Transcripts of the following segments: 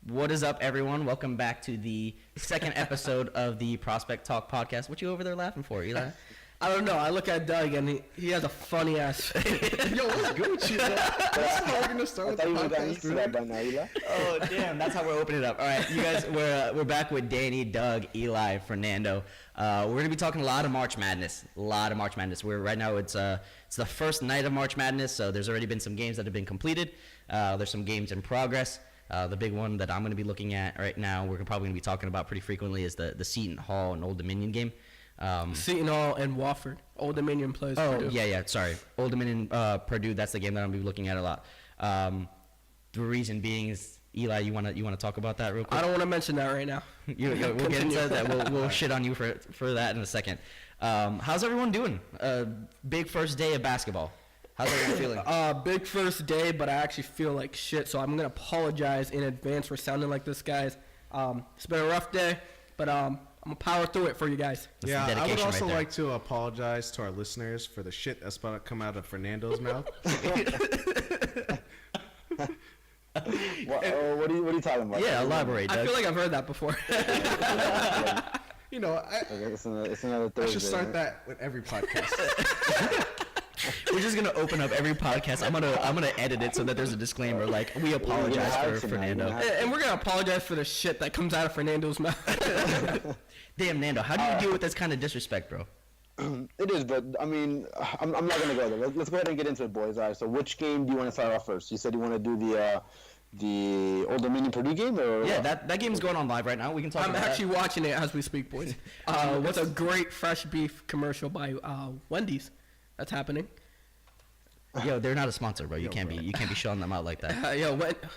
What is up, everyone? Welcome back to the second episode of the Prospect Talk podcast. What you over there laughing for, Eli? I don't know. I look at Doug and he has a funny ass. Yo, what's Gucci? That's how we're gonna start with the podcast. Oh, damn! That's how we're opening it up. All right, you guys, we're back with Danny, Doug, Eli, Fernando. We're gonna be talking a lot of March Madness. We're right now. It's the first night of March Madness, so there's already been some games that have been completed. There's some games in progress. The big one that I'm going to be looking at right now, we're probably going to be talking about pretty frequently, is the Seton Hall and Old Dominion game. Seton Hall and Wofford. Old Dominion plays Purdue. Yeah, sorry. Old Dominion, Purdue, that's the game that I'm going to be looking at a lot. The reason being is, Eli, you want to talk about that real quick? I don't want to mention that right now. We'll get into that. We'll shit on you for that in a second. How's everyone doing? Big first day of basketball. How's everyone feeling? Big first day, but I actually feel like shit, so I'm going to apologize in advance for sounding like this, guys. It's been a rough day, but I'm going to power through it for you guys. Yeah, I would also like to apologize to our listeners for the shit that's about to come out of Fernando's mouth. What are you talking about? Yeah, elaborate, Doug. I feel like I've heard that before. You know, it's another Thursday. I should start that with every podcast. We're just gonna open up every podcast. I'm gonna edit it so that there's a disclaimer like we apologize for Fernando, and we're gonna apologize for the shit that comes out of Fernando's mouth. Damn, Nando, how do you deal with this kind of disrespect, bro? It is, but I mean, I'm not gonna go there. Let's go ahead and get into it, boys. All right. So, which game do you want to start off first? You said you want to do the Old Dominion Purdue game, or yeah, that game's going on live right now. We can talk. I'm about actually watching it as we speak, boys. With a great fresh beef commercial by Wendy's. That's happening. Yo, they're not a sponsor, bro. You can't be showing them out like that. I'm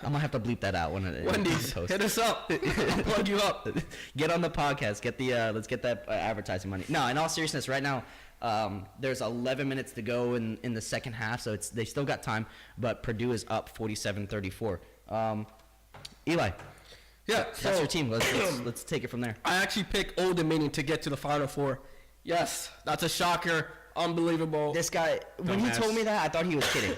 gonna have to bleep that out when it Wendy's, hit us up. I'll plug you up. Get on the podcast. Get the let's get that advertising money. No, in all seriousness, right now there's 11 minutes to go in the second half, so they still got time. But Purdue is up 47-34. Eli. Yeah, that's your team. Let's take it from there. I actually picked Old Dominion to get to the Final Four. Yes, that's a shocker. Unbelievable. This guy, when he told me that, I thought he was kidding.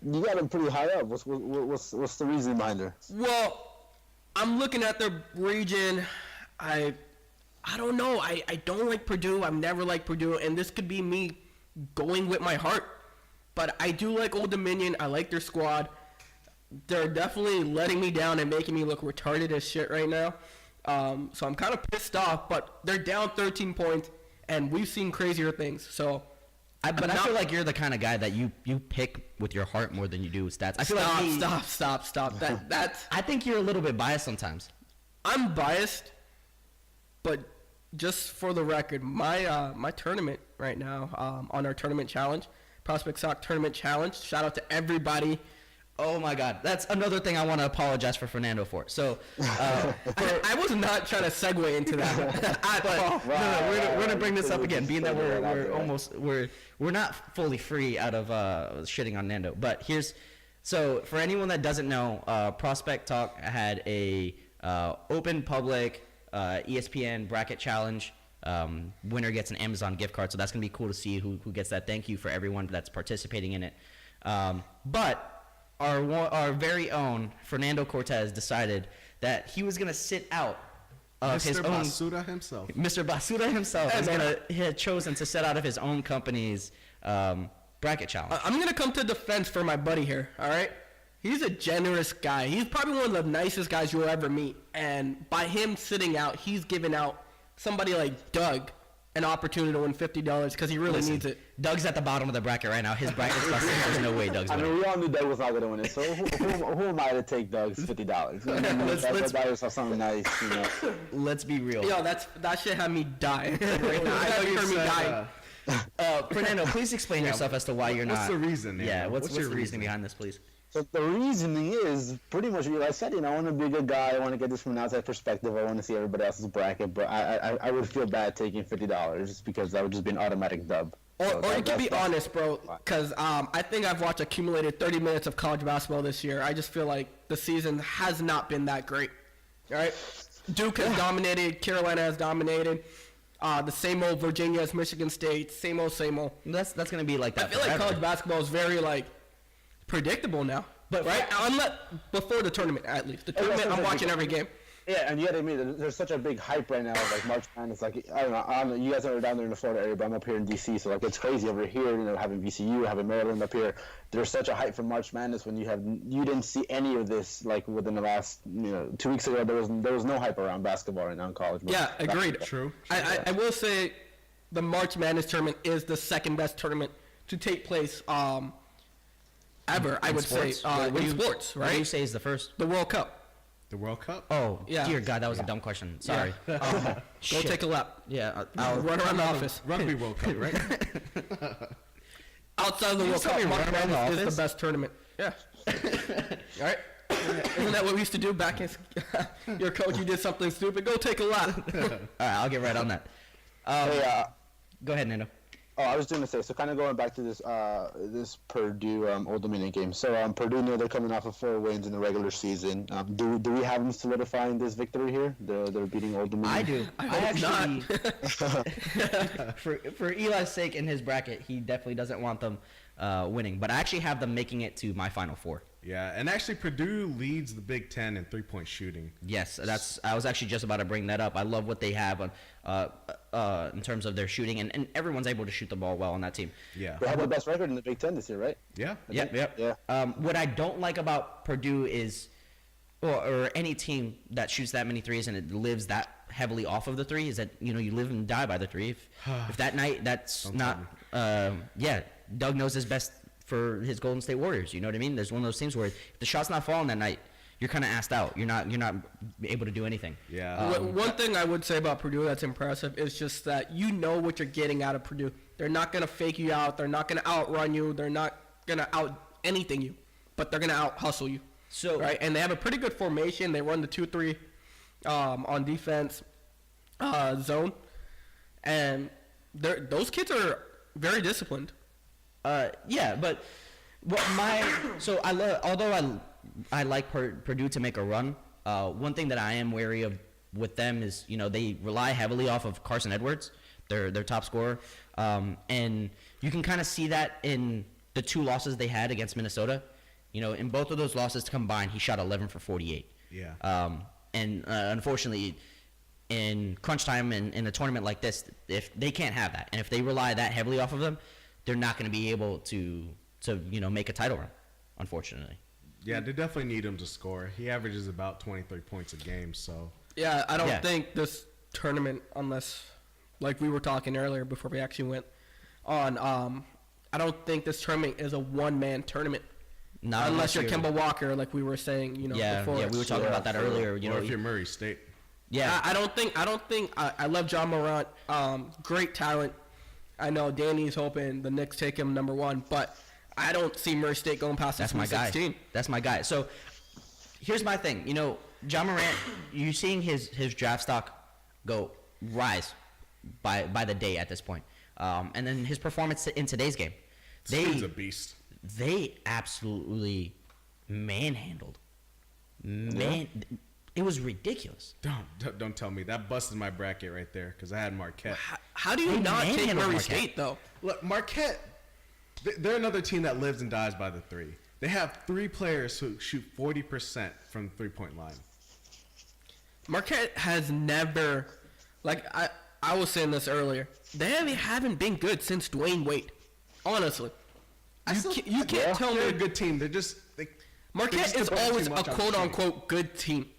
You got him pretty high up. What's the reason behind it? Well, I'm looking at the region. I don't know. I don't like Purdue. I've never liked Purdue, and this could be me going with my heart. But I do like Old Dominion. I like their squad. They're definitely letting me down and making me look retarded as shit right now. So I'm kind of pissed off, but they're down 13 points, and we've seen crazier things. So, I feel like you're the kind of guy that you pick with your heart more than you do with stats. I feel Stop. That's. I think you're a little bit biased sometimes. I'm biased, but just for the record, my tournament right now, on our tournament challenge, Prospect Sock Tournament Challenge. Shout out to everybody. Oh my God, that's another thing I want to apologize for Fernando for. So, I was not trying to segue into that. We're gonna bring this up again, being that we're not fully free out of shitting on Nando. But so for anyone that doesn't know, Prospect Talk had a open public ESPN bracket challenge. Winner gets an Amazon gift card, so that's gonna be cool to see who gets that. Thank you for everyone that's participating in it. But our very own Fernando Cortez decided that he was going to sit out of his own... Basura himself. Mr. Basura himself had chosen to sit out of his own company's bracket challenge. I'm going to come to defense for my buddy here, all right? He's a generous guy. He's probably one of the nicest guys you'll ever meet. And by him sitting out, he's giving out somebody like Doug an opportunity to win $50 because he really needs it. Doug's at the bottom of the bracket right now. His bracket's busted. There's no way Doug's winning. I mean, we all knew Doug was not going to win it. So who am I to take Doug's $50? Let's buy yourself something nice, you know. Let's be real. Yo, that shit had me die right now. I know you heard me die. Fernando, please explain yourself as to why you're not. What's the reason? Yeah, what's your reasoning behind this, please? So the reasoning is pretty much what I said. You know, I want to be a good guy. I want to get this from an outside perspective. I want to see everybody else's bracket. But I would feel bad taking $50 just because that would just be an automatic dub. Or you can be honest, bro, because I think I've watched accumulated 30 minutes of college basketball this year. I just feel like the season has not been that great. All right? Duke has dominated. Carolina has dominated. The same old Virginia as Michigan State. Same old. That's going to be like that I feel like college basketball is very, predictable now. But right? Unless before the tournament, at least the tournament, I'm watching every game. Yeah, and you gotta admit, there's such a big hype right now, like March Madness. Like I don't know, you guys are down there in the Florida area, but I'm up here in DC, so like it's crazy over here. You know, having VCU, having Maryland up here. There's such a hype for March Madness when you didn't see any of this like within the last 2 weeks ago. There was no hype around basketball right now in college. Yeah, agreed. True. I will say, the March Madness tournament is the second best tournament to take place ever. I would sports? say in sports, What do you right? say is the first? The World Cup. The World Cup. Oh, Yeah. dear God, that was a dumb question. Sorry. Go Shit. take a lap. Yeah, I'll Run around the office. Rugby World Cup, right? Outside of the World tell Cup, me March run around the Madness is office? the best tournament. Yeah. All right. Isn't that what we used to do back in your coach? You did something stupid. Go take a lap. All right, I'll get right on that. Hey, Go ahead, Nando. Oh, I was going to say, so kind of going back to this this Purdue Old Dominion game. So Purdue, they're coming off of 4 wins in the regular season. Do we have them solidifying this victory here? They're beating Old Dominion. I do. I hope For Eli's sake in his bracket, he definitely doesn't want them winning. But I actually have them making it to my Final Four. Yeah, and actually Purdue leads the Big Ten in 3-point shooting. Yes, I was actually just about to bring that up. I love what they have in terms of their shooting, and everyone's able to shoot the ball well on that team. Yeah. They have the best record in the Big Ten this year, right? Yeah. Yep. Yeah. What I don't like about Purdue is, or any team that shoots that many threes and it lives that heavily off of the three, is that you live and die by the three. If that night that's not, Doug knows his best for his Golden State Warriors. You know what I mean? There's one of those teams where if the shot's not falling that night, you're kind of asked out. You're not able to do anything. Yeah. One thing I would say about Purdue that's impressive is just that you know what you're getting out of Purdue. They're not going to fake you out. They're not going to outrun you. They're not going to out anything you, but they're going to out hustle you. So Right, and they have a pretty good formation. They run the 2-3 on defense zone, and those kids are very disciplined. But although I like Purdue to make a run, one thing that I am wary of with them is they rely heavily off of Carson Edwards, their top scorer, and you can kind of see that in the 2 losses they had against Minnesota. In both of those losses combined, he shot 11 for 48. Yeah. And unfortunately, in crunch time in a tournament like this, if they can't have that, and if they rely that heavily off of them, they're not going to be able to make a title run, unfortunately. Yeah, they definitely need him to score. He averages about 23 points a game, so. Yeah, I don't think this tournament, unless, like we were talking earlier before we actually went on, I don't think this tournament is a one-man tournament. Not unless you're Kemba Walker, like we were saying, before. Yeah, we were talking about that earlier. Or if you're Murray State. Yeah. I don't think. I love John Morant. Great talent. I know Danny's hoping the Knicks take him number 1, but I don't see Murray State going past the That's my guy. 16. That's my guy. So here's my thing. John Morant, you're seeing his draft stock rise by the day at this point. And then his performance in today's game. He's a beast. They absolutely manhandled. It was ridiculous. Don't tell me. That busted my bracket right there because I had Marquette. How do you They not take manhandled Murray Marquette. State, though? Look, Marquette, they're another team that lives and dies by the 3. They have 3 players who shoot 40% from the 3-point line. Marquette has never, I was saying this earlier, they haven't been good since Dwayne Wade. Honestly. You can't tell They're a me. good team. They're just Marquette is depend always too a much on quote-unquote good team.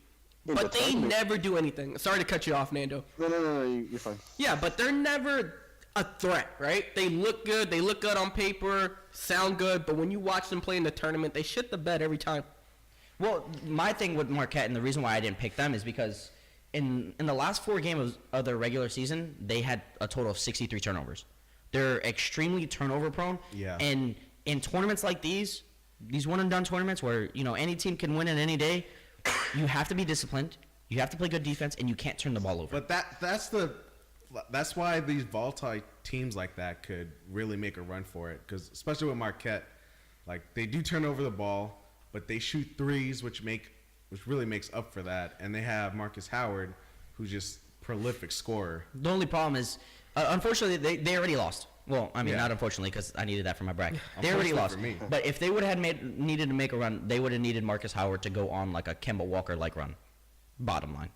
Yeah, But they totally. never do anything. Sorry to cut you off, Nando. No, you're fine. Yeah, but they're never a threat, right? They look good. They look good on paper, sound good, but when you watch them play in the tournament, they shit the bed every time. Well, my thing with Marquette and the reason why I didn't pick them is because in the last 4 games of their regular season, they had a total of 63 turnovers. They're extremely turnover prone. Yeah. And in tournaments like these one and done tournaments where any team can win it any day, you have to be disciplined. You have to play good defense, and you can't turn the ball over. But that's why these volatile teams like that could really make a run for it. Because especially with Marquette, they do turn over the ball, but they shoot threes, which really makes up for that. And they have Marcus Howard, who's just prolific scorer. The only problem is, unfortunately, they already lost. Well, I mean, Yeah. not unfortunately, because I needed that for my bracket. They already Unfortunately lost. for me. But if they would have needed to make a run, they would have needed Marcus Howard to go on like a Kemba Walker-like run. Bottom line.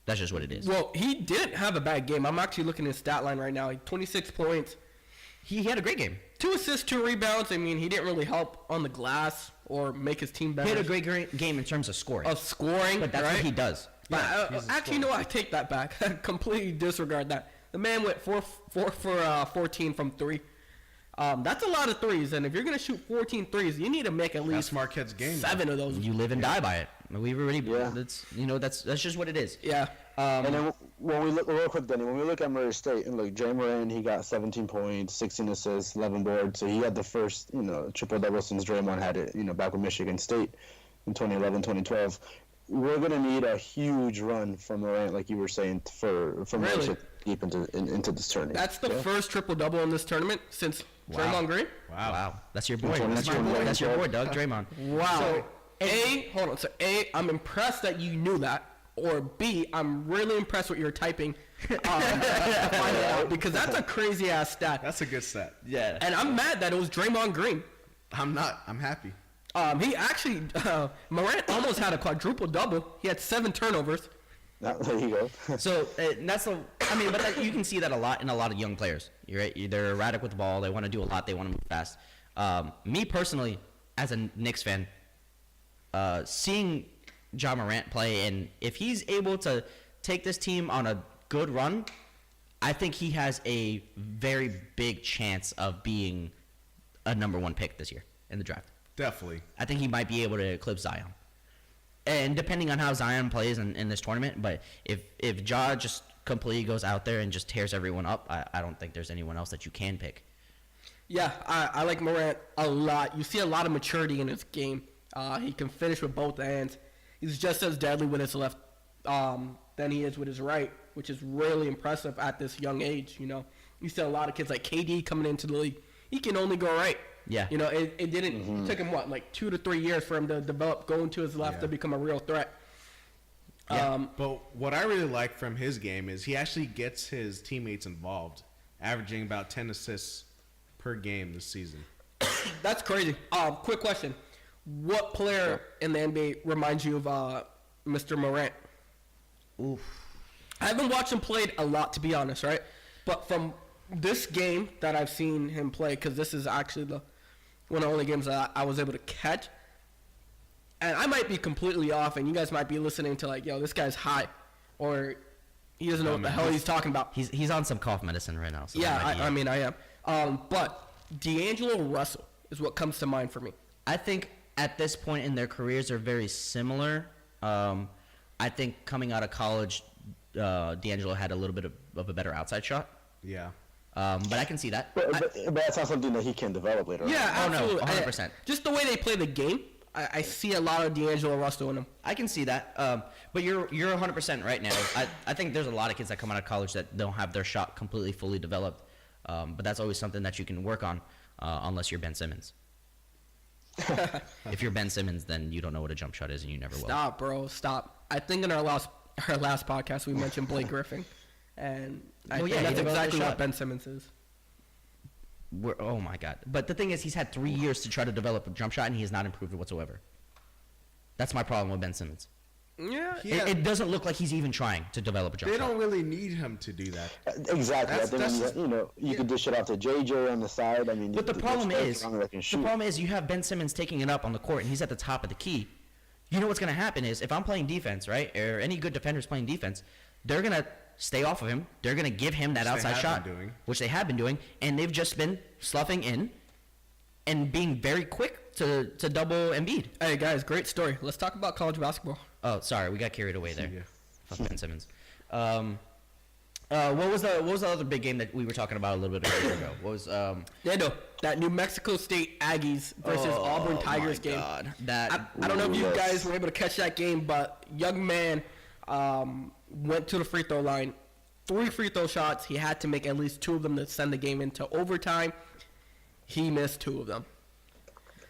That's just what it is. Well, he didn't have a bad game. I'm actually looking at his stat line right now. 26 points, He had a great game. 2 assists, 2 rebounds. I mean, he didn't really help on the glass or make his team He better. had a great game in terms of scoring. of scoring, But that's right? what he does. But he's a actually, no, I take that back. I completely disregard that. The man went 4 for 14 from 3. That's a lot of threes, and if you're going to shoot 14 threes, you need to make at That's least Marquette's game. 7 of those. You live and die by it. We've already. Yeah. That's just what it is. Yeah. And then when we look real quick, Denny, when we look at Murray State and look, Jay Moran, he got 17 points, 16 assists, 11 boards. So he had the first, triple double since Draymond had it, back with Michigan State in 2011, 2012. We're gonna need a huge run from Morant, like you were saying, for Murray Really? State deep into this tournament. That's the first triple double in this tournament since Draymond Green. Wow. That's your boy. Which one? That's Which my one? boy. That's your boy, Doug Draymond. Wow. So, Hold on. So I'm impressed that you knew that. Or B, I'm really impressed with your typing. To find it out, because that's a crazy ass stat. That's a good set. yeah. And I'm mad that it was Draymond Green. I'm not. I'm happy. He actually, Morant almost had a quadruple double. He had 7 turnovers. There you go. So that's the. I mean, but you can see that a lot in a lot of young players. You're right. They're erratic with the ball. They want to do a lot. They want to move fast. Me personally, as a Knicks fan, seeing Ja Morant play, and if he's able to take this team on a good run, I think he has a very big chance of being a number 1 pick this year in the draft. Definitely. I think he might be able to eclipse Zion. And depending on how Zion plays in this tournament, but if Ja just completely goes out there and just tears everyone up, I don't think there's anyone else that you can pick. Yeah, I like Morant a lot. You see a lot of maturity in his game. He can finish with both hands. He's just as deadly with his left than he is with his right, which is really impressive at this young age. You see a lot of kids like KD coming into the league. He can only go right. Yeah. It didn't it took him like 2 to 3 years for him to develop going to his left Yeah. to become a real threat. Yeah. But what I really like from his game is he actually gets his teammates involved, averaging about 10 assists per game this season. That's crazy. Quick question: what player in the NBA reminds you of Mr. Morant? Oof. I haven't watched him play a lot, to be honest, right? But from this game that I've seen him play, because this is actually one of the only games that I was able to catch, and I might be completely off, and you guys might be listening to like, yo, this guy's high, or he doesn't know what the hell he's talking about. He's on some cough medicine right now. So Yeah, that might be I it. mean, I am. But D'Angelo Russell is what comes to mind for me. I think at this point in their careers are very similar. I think coming out of college, D'Angelo had a little bit of a better outside shot. Yeah. But I can see that. But that's not something that he can develop later on. Yeah, Oh, no, absolutely. 100%. Just the way they play the game, I see a lot of D'Angelo Russell in him. I can see that. But you're 100% right now. I think there's a lot of kids that come out of college that don't have their shot completely fully developed. But that's always something that you can work on, unless you're Ben Simmons. If you're Ben Simmons, then you don't know what a jump shot is, and you never will. Stop, bro. Stop. I think in our last podcast we mentioned Blake Griffin, and I Well, think yeah, he that's developed exactly a what shot. Ben Simmons is. Oh my God! But the thing is, he's had 3 years to try to develop a jump shot, and he has not improved whatsoever. That's my problem with Ben Simmons. Yeah. Yeah. It doesn't look like he's even trying to develop a jump They shot. don't really need him to do that. Exactly. I think That's- you could dish it off to JJ on the side. I mean, But the there's problem players is, around that can the shoot. problem is, you have Ben Simmons taking it up on the court, and he's at the top of the key. You know what's going to happen is, if I'm playing defense, right, or any good defender's playing defense, they're going to stay off of him. They're going to give him that Which they outside have shot, been doing. which they have been doing, and they've just been sloughing in and being very quick to double Embiid. Hey guys, great story. Let's talk about college basketball. Oh, sorry, we got carried away there. Yeah. Fuck Ben Simmons. What was the other big game that we were talking about a little bit ago? What was Nando, that New Mexico State Aggies versus Auburn Tigers game. God, that I don't know if you Yes. guys were able to catch that game, but young man went to the free throw line. 3 free throw shots. He had to make at least 2 of them to send the game into overtime. He missed 2 of them.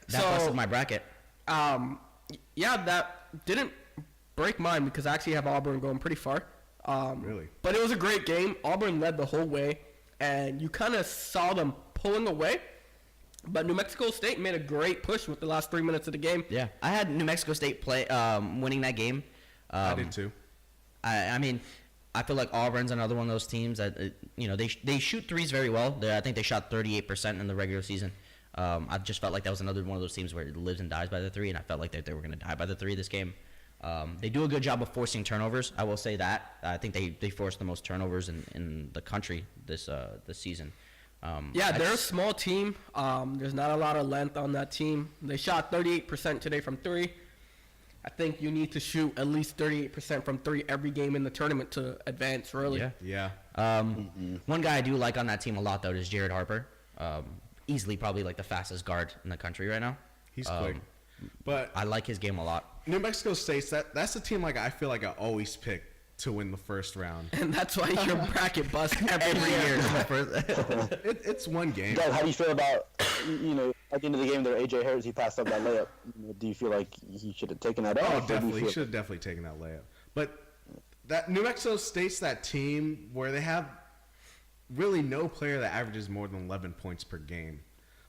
that busted my bracket. Yeah, that didn't break mine because I actually have Auburn going pretty far. Really? But it was a great game. Auburn led the whole way. and you kind of saw them pulling away. But New Mexico State made a great push with the last 3 minutes of the game. Yeah, I had New Mexico State winning that game. I did too. I mean, I feel like Auburn's another one of those teams that they shoot threes very well. I think they shot 38% in the regular season. I just felt like that was another one of those teams where it lives and dies by the three, and I felt like they were going to die by the three this game. They do a good job of forcing turnovers. I will say that. I think they forced the most turnovers in the country this season. They're a small team. There's not a lot of length on that team. They shot 38% today from three. I think you need to shoot at least 38% from three every game in the tournament to advance, really. Yeah. Yeah. One guy I do like on that team a lot, though, is Jared Harper. Easily probably like the fastest guard in the country right now. He's quick. But I like his game a lot. New Mexico State, that's a team like I feel like I always pick to win the first round. And that's why your bracket busts Every year. It's one game. Guys, how do you feel about, at the end of the game there, AJ Harris, he passed up that layup. Do you feel like he should have taken that Oh, off? definitely. He should have definitely taken that layup. But that New Mexico State's that team where they have really no player that averages more than 11 points per game.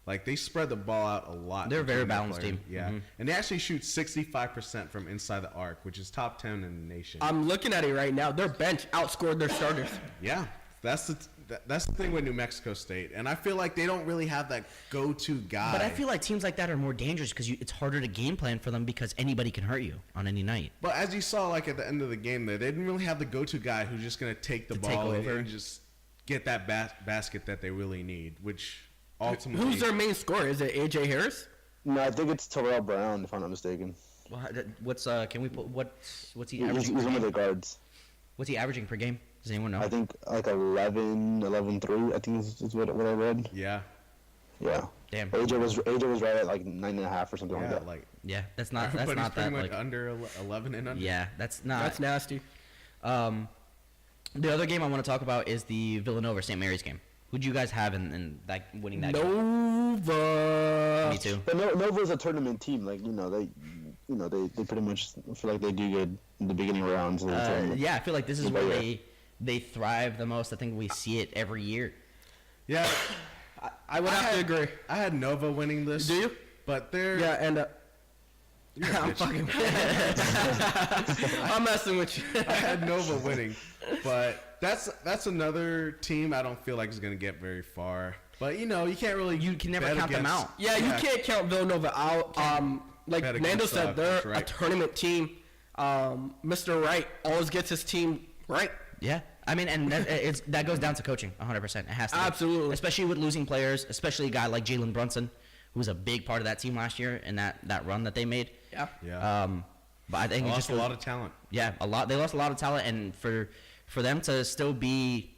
Like, they spread the ball out a lot. They're a very between their balanced players. team. Yeah. Mhm. And they actually shoot 65% from inside the arc, which is top 10 in the nation. I'm looking at it right now. Their bench outscored their starters. Yeah. That's the thing with New Mexico State. And I feel like they don't really have that go-to guy. But I feel like teams like that are more dangerous because it's harder to game plan for them because anybody can hurt you on any night. But as you saw, like, at the end of the game there, they didn't really have the go-to guy who's just going to take the To take ball over. and just get that basket that they really need, which ultimately... Who's their main scorer? Is it AJ Harris? No, I think it's Terrell Brown, if I'm not mistaken. What's can we put what's he He's averaging? Per one of the game? guards. What's he averaging per game? Does anyone know? I think like 11-3, I think is what I read. Yeah. Yeah. Damn. AJ was right at like 9.5 or something like Yeah, that. like... Yeah, that's not Everybody's pretty that much like. under 11 and under. Yeah, that's not. That's nasty. The other game I want to talk about is the Villanova St. Mary's game. Who'd you guys have in that winning that game? Nova. Me too. But Nova's a tournament team. Like they pretty much feel like they do good in the beginning rounds of the tournament. Yeah, I feel like this is But where yeah. they thrive the most. I think we see it every year. Yeah. I would have to agree. I had Nova winning this. Do you? But they're... Yeah, and You're a I'm bitch. fucking. I'm messing with you. I had Nova winning. But that's another team I don't feel like is going to get very far. But, you can't really... You can never bet count them against- out. Yeah, you can't count Villanova out. Like Bet Nando against, said, they're Coach Wright. a tournament team. Mr. Wright always gets his team right. Yeah, I mean, and that goes down to coaching, 100%. It has to. be. Absolutely. Especially with losing players, especially a guy like Jalen Brunson, who was a big part of that team last year and that run that they made. Yeah. Yeah. But I think They it lost just a lot of talent. Yeah, a lot. They lost a lot of talent, and for them to still be,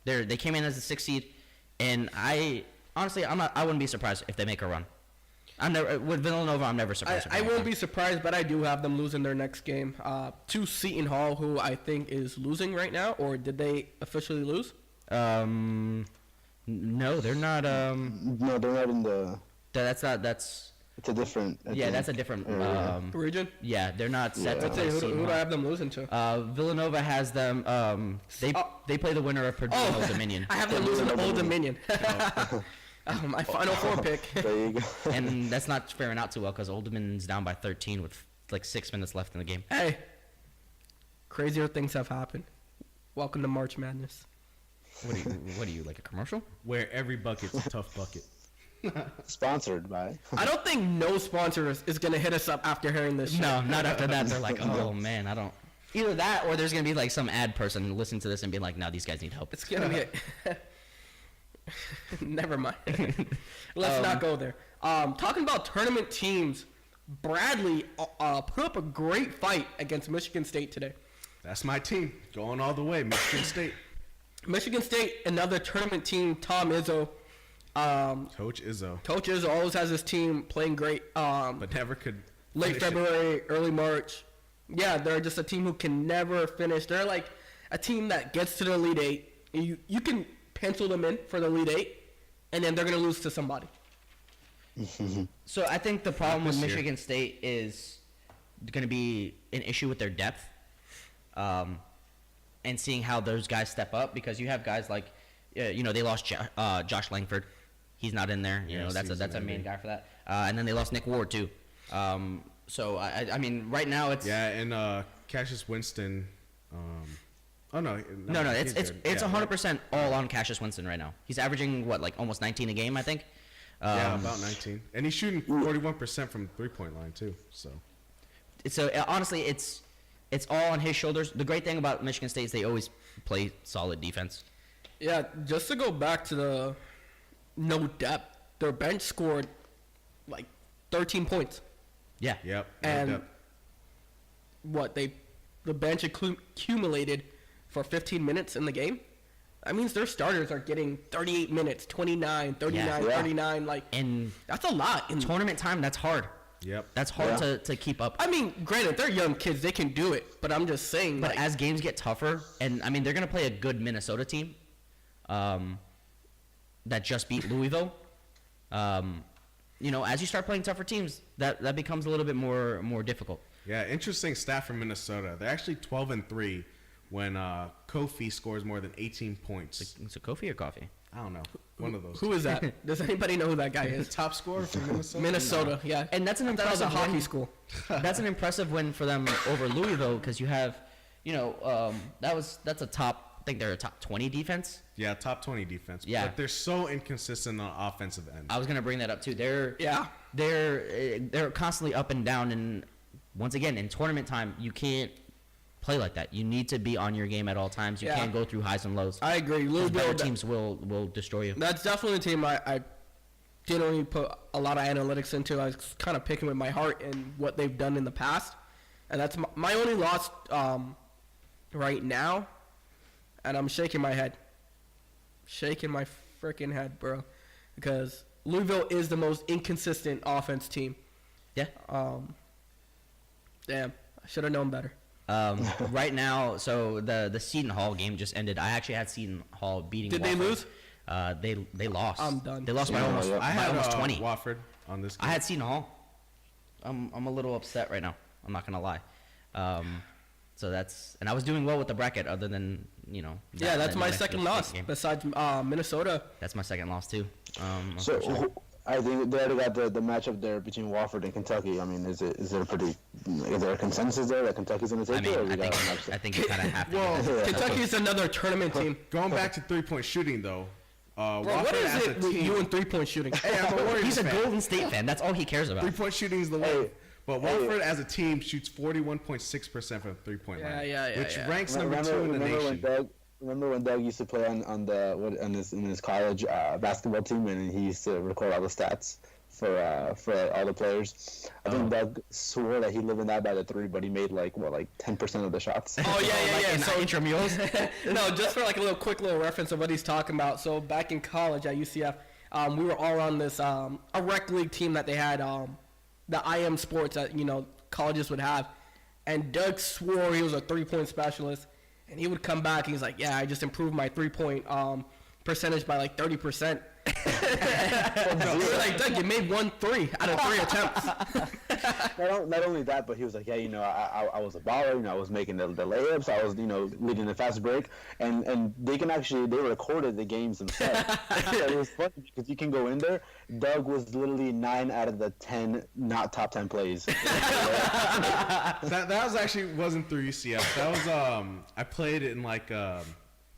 they came in as a 6th seed, and I wouldn't be surprised if they make a run. With Villanova, I'm never surprised. if I they make a won't run. be surprised, but I do have them losing their next game to Seton Hall, who I think is losing right now. Or did they officially lose? No, they're not. No, they're not in the. That's not. That's It's a different. I yeah. think. That's a different. Region? Yeah, they're not set. Yeah. to Let's play say, who Seton do I Hall. have them losing to? Villanova has them. They play the winner of Purdue and Old Dominion, I have them losing to Old Dominion. My Final Four pick. There you go. and that's not faring out too well because Old Dominion's down by 13 with like 6 minutes left in the game. Hey, crazier things have happened. Welcome to March Madness. What are you like a commercial? Where every bucket's a tough bucket. Sponsored by. I don't think no sponsor is going to hit us up after hearing this shit. No, not after that. They're like, oh man, I don't. Either that or there's gonna be like some ad person listening to this and be like, no, these guys need help. It's going to be Never mind. Let's not go there. Talking about tournament teams, Bradley put up a great fight against Michigan State today. That's my team. Going all the way. Michigan State. Michigan State, another tournament team, Tom Izzo. Coach Izzo. Coach Izzo always has his team playing great. But never could Late finish it. February, early March. Yeah, they're just a team who can never finish. They're like a team that gets to the Elite Eight. You can pencil them in for the Elite Eight, and then they're going to lose to somebody. So I think the problem with this year. Michigan State is going to be an issue with their depth, and seeing how those guys step up because you have guys like they lost Josh Langford. He's not in there. You Yeah, know, that's a season main ending. guy for that. And then they lost Nick Ward too. So I mean, right now it's Yeah, and Cassius Winston. Oh no, no, he's it's good. it's Yeah, 100% all on Cassius Winston right now. He's averaging what, like almost 19 a game, I think. Yeah, about 19, and he's shooting 41% from 3-point line too. So So honestly, it's all on his shoulders. The great thing about Michigan State is they always play solid defense. Yeah, just to go back to the no depth, their bench scored like 13 points. Yeah. yep. And yep. what the bench accumulated for 15 minutes in the game. That means their starters are getting 38 minutes, 29, 39, Yeah. 39. Like, In that's a lot. In tournament time, that's hard. Yep. That's hard Yeah. to keep up. I mean, granted, they're young kids; they can do it. But I'm just saying, But like, as games get tougher, and I mean, they're going to play a good Minnesota team that just beat Louisville. As you start playing tougher teams, that becomes a little bit more difficult. Yeah, interesting stat from Minnesota. They're actually 12-3 when Kofi scores more than 18 points. It's a Kofi or coffee? I don't know, one of those. who is that? Does anybody know who that guy The is? top scorer from Minnesota? Minnesota, yeah. And that's an I thought it was a impressive hockey win. school. That's an impressive win for them over Louisville because you have, that's a top. I think they're a top 20 defense. Yeah, top 20 defense. Yeah. But they're so inconsistent on offensive end. I was gonna bring that up too. Yeah. They're constantly up and down, and once again in tournament time you can't play like that. You need to be on your game at all times. You Yeah. can't go through highs and lows. I agree. 'Cause Louisville, better teams will destroy you. that's definitely the team I didn't really put a lot of analytics into. I was kind of picking with my heart and what they've done in the past. And that's my only loss right now. And I'm shaking my head. Shaking my freaking head, bro. Because Louisville is the most inconsistent offense team. Yeah. Damn. I should have known better. Right now, so the Seton Hall game just ended. I actually had Seton Hall beating. Did they Wofford. lose? They lost. I'm done. They lost by Yeah, almost yeah. I had almost 20. Wofford on this game. I had Seton Hall. I'm a little upset right now. I'm not gonna lie. So and I was doing well with the bracket, other than Yeah, that's that my New Mexico second State loss. game. Besides Minnesota. That's my second loss too. So unfortunately. I think they already got the matchup there between Wofford and Kentucky. I mean, is there a consensus there that Kentucky's going to take I mean, it? Or I we got think an upset? I think you kind of have to. Well, go. Kentucky's another tournament team. Going back to 3-point shooting, though. Bro, Wofford what is as it a with team, you and 3-point shooting? Hey, I'm a Warriors He's a fan. Golden State fan. That's all he cares about. 3-point shooting is the Hey. way. But Wofford as a team shoots 41.6% from the 3-point Yeah, line, yeah, which yeah. ranks number 2 in the nation. Remember when Doug used to play on in his college basketball team, and he used to record all the stats for all the players. I think Doug swore that he lived and died by the three, but he made like 10% of the shots. Oh yeah, Like yeah, in yeah. So intramurals. no, just for like a quick little reference of what he's talking about. So back in college at UCF, we were all on this a rec league team that they had, the IM sports that colleges would have, and Doug swore he was a 3-point specialist, and he would come back and he's like, yeah, I just improved my 3-point percentage by like 30%. We were like, Doug, you made 1 3 out of 3 attempts. Not only that, but he was like, yeah, I was a baller. I was making the layups. I was, leading the fast break, and they recorded the games themselves. So it was funny because you can go in there. Doug was literally 9 out of the 10 not top 10 plays. That was actually wasn't through UCF. That was I played in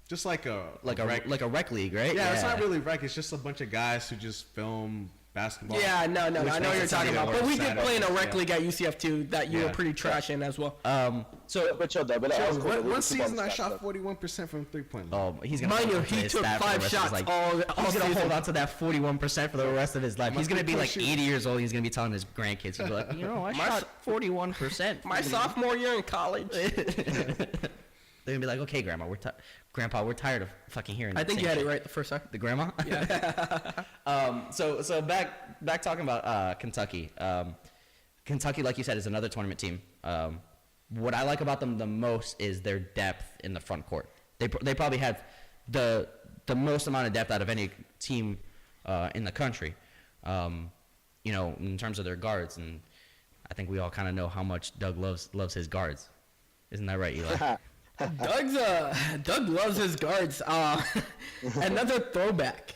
just like a rec league, right? yeah, it's not really rec. It's just a bunch of guys who just film basketball. Yeah, no, Which I know what makes you're it talking even about. But worse we did Saturday. play in a rec Yeah. league at UCF too that you were Yeah. pretty trash in as well. But chill, Doug. But that was cool. One Keep all season the I stats shot up. 41% from 3-point line. He's gonna Mind hold you, on to he his took stat for the 5 rest of his shots life. all He's gonna season. hold on to that 41% for the rest of his life. My He's gonna be like three-point 80 years old. He's gonna be telling his grandkids, he'll be like, I My- shot 41%. My sophomore year in college. They're gonna be like, okay, Grandpa, we're tired of fucking hearing. I that think same you had shit." it right the first time. The grandma. So back talking about Kentucky. Kentucky, like you said, is another tournament team. What I like about them the most is their depth in the front court. They probably have the most amount of depth out of any team in the country. In terms of their guards, and I think we all kind of know how much Doug loves his guards. Isn't that right, Eli? Doug loves his guards. Another throwback.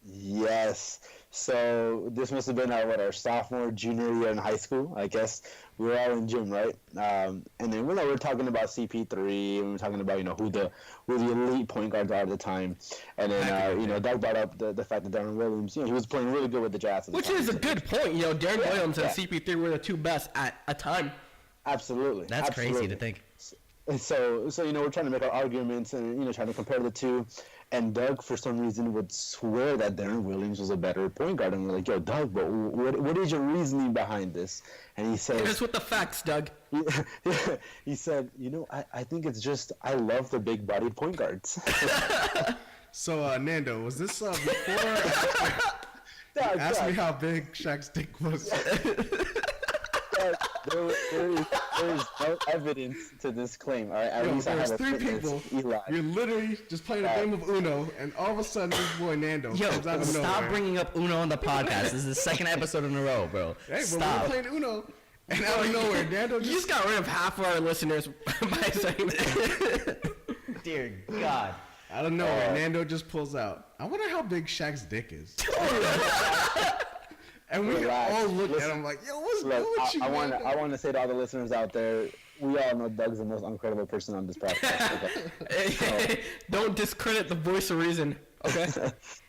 Yes. So this must have been our sophomore, junior year in high school, I guess. We were all in gym, right? And then we're talking about CP3, and we're talking about who the elite point guards are at the time. And then Doug brought up the fact that Darren Williams, he was playing really good with the Jazz. At the Which time. is a good point. Darren Williams and CP3 were the two best at a time. Absolutely. That's Absolutely. crazy to think. So we're trying to make our arguments and trying to compare the two, and Doug for some reason would swear that Darren Williams was a better point guard, and we're like, yo, Doug, but what is your reasoning behind this? And he says, Here's with the facts, Doug. he said, I think it's just I love the big-bodied point guards. So, Nando, was this before or after? Ask me how big Shaq's dick was. There is no evidence to this claim. All right, at least I There's have a three witness, people. Eli. You're literally just playing a game of Uno, and all of a sudden, this boy Nando Yo, comes out of stop nowhere. bringing up Uno on the podcast. This is the second episode in a row, bro. Hey, but Stop. we're playing Uno, and out of nowhere, Nando You just got rid of half of our listeners by saying that. Dear God. out of nowhere, Nando just pulls out. I wonder how big Shaq's dick is. And we Relax. all look Listen. at him like, yo, what's Look, good with you, I Nando? want to say to all the listeners out there, we all know Doug's the most incredible person on this podcast. Okay? Don't discredit the voice of reason, okay?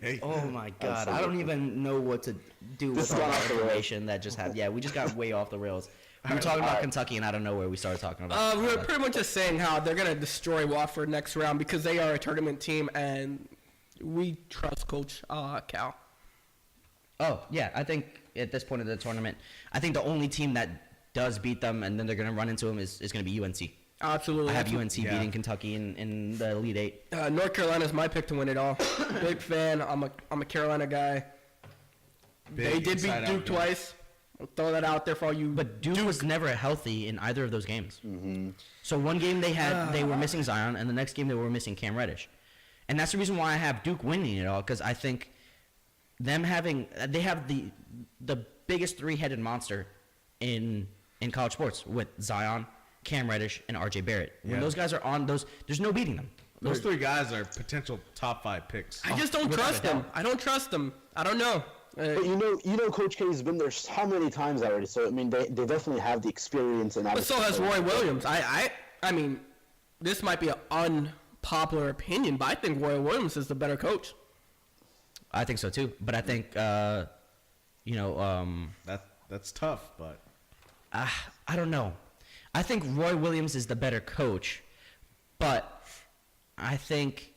Hey, Oh my God. I don't even know what to do with is all gone the off the rails. information that just happened. Yeah, we just got way off the rails. We were talking about Kentucky, and I don't know where we started talking about. We were pretty much just saying how they're going to destroy Wofford next round because they are a tournament team, and we trust Coach Cal. Oh, yeah. I think at this point of the tournament, I think the only team that does beat them and then they're going to run into them is going to be UNC. Absolutely. I have UNC Yeah. beating Kentucky in the Elite Eight. North Carolina's my pick to win it all. Big fan. I'm a Carolina guy. big They did beat inside-out Duke guy. twice. I'll throw that out there for all you. But Duke was never healthy in either of those games. So one game they were missing Zion, and the next game they were missing Cam Reddish. And that's the reason why I have Duke winning it all, because I think they have the biggest three-headed monster in college sports with Zion, Cam Reddish, and RJ Barrett. When Yeah. those guys are on there's no beating them. Those three guys are potential top 5 picks. I just don't without trust a doubt. them. I don't trust them. I don't know. But Coach K's been there so many times already. So I mean, they definitely have the experience and. But so has Roy Williams. I mean, this might be an unpopular opinion, but I think Roy Williams is the better coach. I think so too. But I think That's tough, but I don't know. I think Roy Williams is the better coach, but I think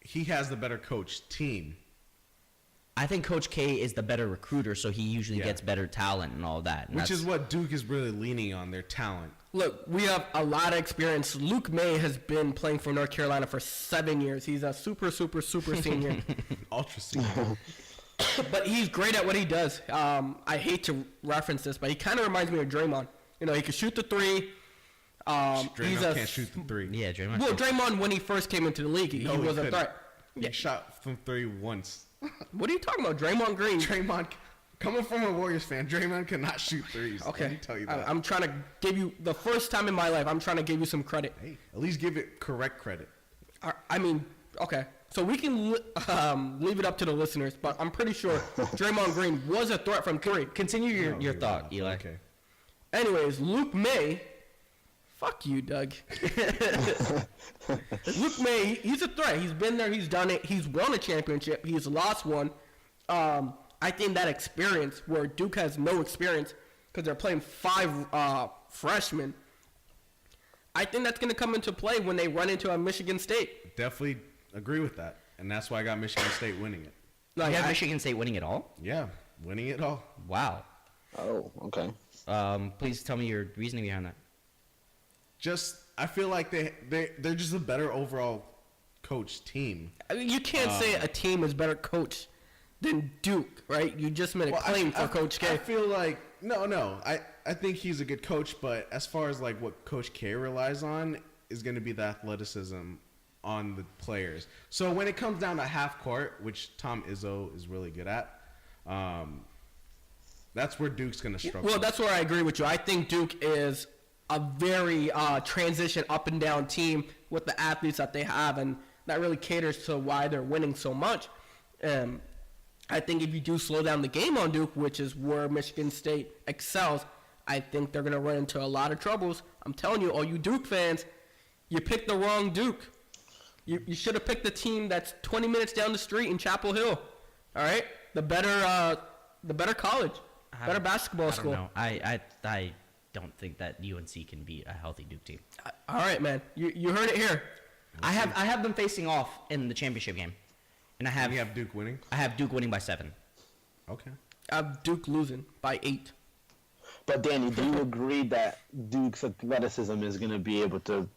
he has the better coach team. Coach K is the better recruiter, so he usually Yeah. gets better talent and all that. And Which that's- is what Duke is really leaning on, their talent. Look, we have a lot of experience. Luke May has been playing for North Carolina for 7 years. He's a super senior. Ultra senior. But he's great at what he does. I hate to reference this, but he kind of reminds me of Draymond. He can shoot the three. Draymond can't shoot the 3. yeah, Draymond. Well, Draymond, when he first came into the league, he was a couldn't. threat. He shot from 3 once. What are you talking about? Draymond Green. Draymond, coming from a Warriors fan, Draymond cannot shoot threes. Okay. Let me tell you that. I'm trying to give you, the first time in my life, I'm trying to give you some credit. Hey, at least give it correct credit. I mean, okay. So we can leave it up to the listeners, but I'm pretty sure Draymond Green was a threat from 3. Continue your Okay, thought, Eli. Okay. Anyways, Luke May. Fuck you, Doug. Luke May, he's a threat. He's been there. He's done it. He's won a championship. He's lost one. I think that experience where Duke has no experience because they're playing 5 freshmen, I think that's going to come into play when they run into a Michigan State. Definitely agree with that. And that's why I got Michigan State winning it. Like, You have I- Michigan State winning it all? Yeah, winning it all. Wow. Oh, okay. Please tell me your reasoning behind that. I feel like they're just a better overall coach team. I mean, you can't say a team is better coached than Duke, right? You just made a claim for Coach K. I feel like no. I think he's a good coach, but as far as like what Coach K relies on is going to be the athleticism on the players. So when it comes down to half court, which Tom Izzo is really good at, that's where Duke's going to struggle. Well, that's where I agree with you. I think Duke is a very transition up and down team with the athletes that they have, and that really caters to why they're winning so much. I think if you do slow down the game on Duke, which is where Michigan State excels, I think they're going to run into a lot of troubles. I'm telling you, all you Duke fans, you picked the wrong Duke. You should have picked the team that's 20 minutes down the street in Chapel Hill. All right? The better college, better basketball school. I don't think that UNC can beat a healthy Duke team. All right, man. You heard it here. I have them facing off in the championship game, and You have Duke winning. I have Duke winning by 7. Okay. I have Duke losing by 8. But Danny, do you agree that Duke's athleticism is going to be able to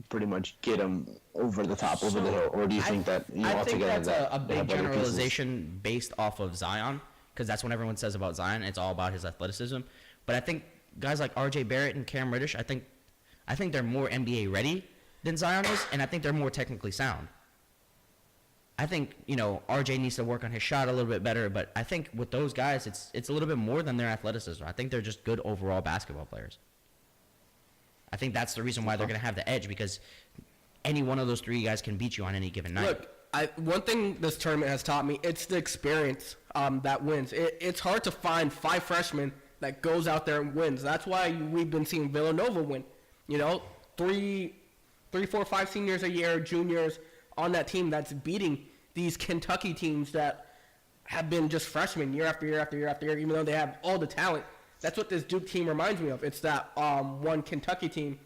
pretty much get them over the top, over the hill, or do you think that I think altogether that's a they big have better pieces? generalization based off of Zion, because that's what everyone says about Zion. It's all about his athleticism. But I think guys like R.J. Barrett and Cam Reddish, I think they're more NBA ready than Zion is, and I think they're more technically sound. I think, RJ needs to work on his shot a little bit better, but I think with those guys, it's a little bit more than their athleticism. I think they're just good overall basketball players. I think that's the reason why they're going to have the edge, because any one of those 3 guys can beat you on any given night. Look, one thing this tournament has taught me, it's the experience that wins. It's hard to find 5 freshmen that goes out there and wins. That's why we've been seeing Villanova win. 3, 4, 5 seniors a year, juniors on that team that's beating these Kentucky teams that have been just freshmen year after year after year after year, even though they have all the talent. That's what this Duke team reminds me of. It's that one Kentucky team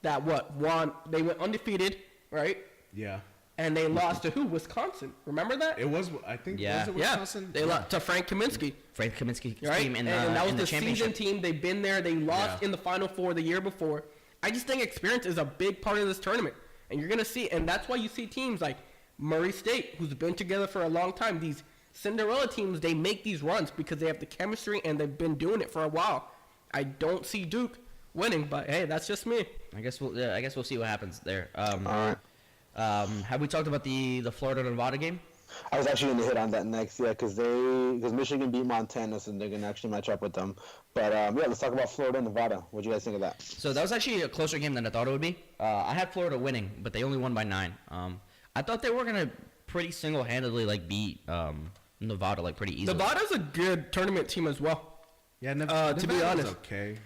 that won. They went undefeated, right? Yeah. And they lost to who? Wisconsin. Remember that? It was, I think, Yeah. was it Yeah. Wisconsin? They lost to Frank Kaminsky. Frank Kaminsky's Right? team in And that was in the the championship. season team. They've been there. They lost Yeah. in the Final Four the year before. I just think experience is a big part of this tournament. And you're going to see, and that's why you see teams like Murray State, who's been together for a long time. These Cinderella teams, they make these runs because they have the chemistry and they've been doing it for a while. I don't see Duke winning, but hey, that's just me. I guess we'll see what happens there. All right. Have we talked about the Florida Nevada game? I was actually going to hit on that next, because Michigan beat Montana, so they're going to actually match up with them. But let's talk about Florida and Nevada. What do you guys think of that? So that was actually a closer game than I thought it would be. I had Florida winning, but they only won by 9. I thought they were gonna pretty single-handedly beat Nevada pretty easily. Nevada's a good tournament team as well. Yeah, to be honest. okay.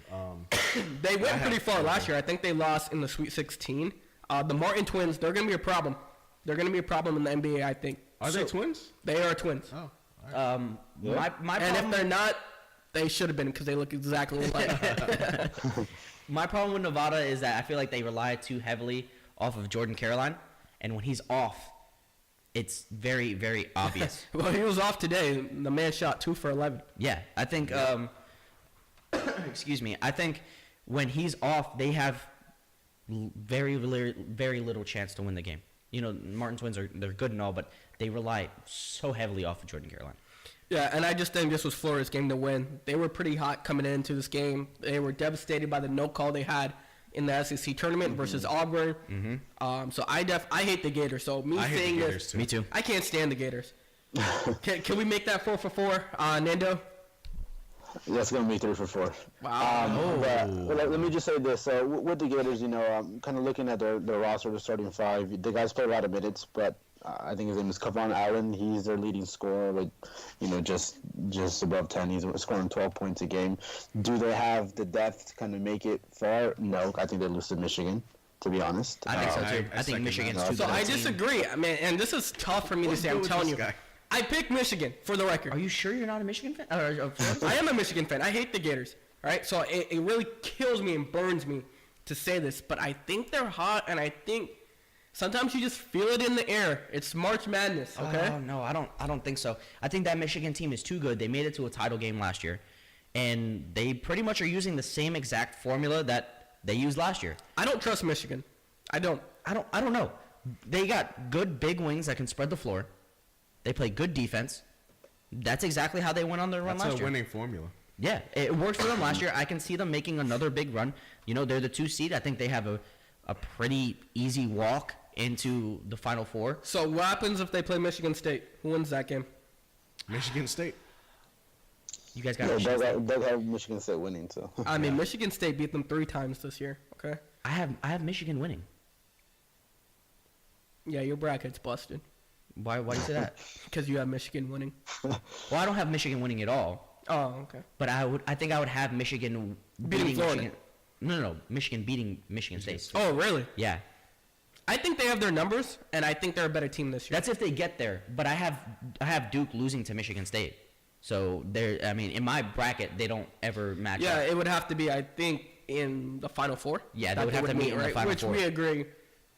They went I pretty have far Florida. last year. I think they lost in the Sweet 16. The Martin twins, they're going to be a problem. They're going to be a problem in the NBA, I think. Are they twins? They are twins. Oh, all right. My And problem, if they're not, they should have been because they look exactly alike. my problem with Nevada is that I feel like they rely too heavily off of Jordan Caroline, and when he's off, it's very, very obvious. Well, he was off today. The man shot 2 for 11. Yeah, I think. Excuse me. I think when he's off, they have very little chance to win the game. Martin twins they're good and all, but they rely so heavily off of Jordan Caroline. Yeah, and I just think this was Florida's game to win. They were pretty hot coming into this game. They were devastated by the no call they had in the SEC tournament versus Auburn. So I hate the Gators. So me I hate saying the this, Gators, too. Me too. I can't stand the Gators. Can we make that 4 for 4, Nando? That's going to be 3 for 4. Wow. But let me just say this. With the Gators, kind of looking at their roster, the starting 5, the guys play a lot of minutes, but I think his name is Kevon Allen. He's their leading scorer with, just above 10. He's scoring 12 points a game. Do they have the depth to kind of make it far? No. I think they lose to Michigan, to be honest. I think so I too. I think second Michigan's that. too So good. I a team. disagree. I mean, and this is tough for me to say. I'm good with telling this you. guy? I picked Michigan, for the record. Are you sure you're not a Michigan fan? I am a Michigan fan. I hate the Gators. All right, so it really kills me and burns me to say this, but I think they're hot, and I think sometimes you just feel it in the air. It's March Madness, okay? Oh, no, I don't think so. I think that Michigan team is too good. They made it to a title game last year, and they pretty much are using the same exact formula that they used last year. I don't trust Michigan. I don't. I don't know. They got good big wings that can spread the floor. They play good defense. That's exactly how they went on their run That's last a year. winning formula. Yeah, it worked for them last year. I can see them making another big run. They're the 2 seed. I think they have a pretty easy walk into the Final Four. So what happens if they play Michigan State? Who wins that game? Michigan State. You guys got Yeah, Michigan State. Doug have Michigan State winning too. I mean, Michigan State beat them 3 times this year. Okay. I have Michigan winning. Yeah, your bracket's busted Why do you say that? because you have Michigan winning. Well, I don't have Michigan winning at all. Oh, okay. But I think I would have Michigan Beating Florida. Michigan. No, Michigan beating Michigan State. Oh, really? Yeah, I think they have their numbers, and I think they're a better team this year. that's if they get there. But I have Duke losing to Michigan State. So I mean, in my bracket, they don't ever match Yeah, up. it would have to be, I think, in the Final Four. Yeah, they that would have to meet in the Final Which Four. we agree.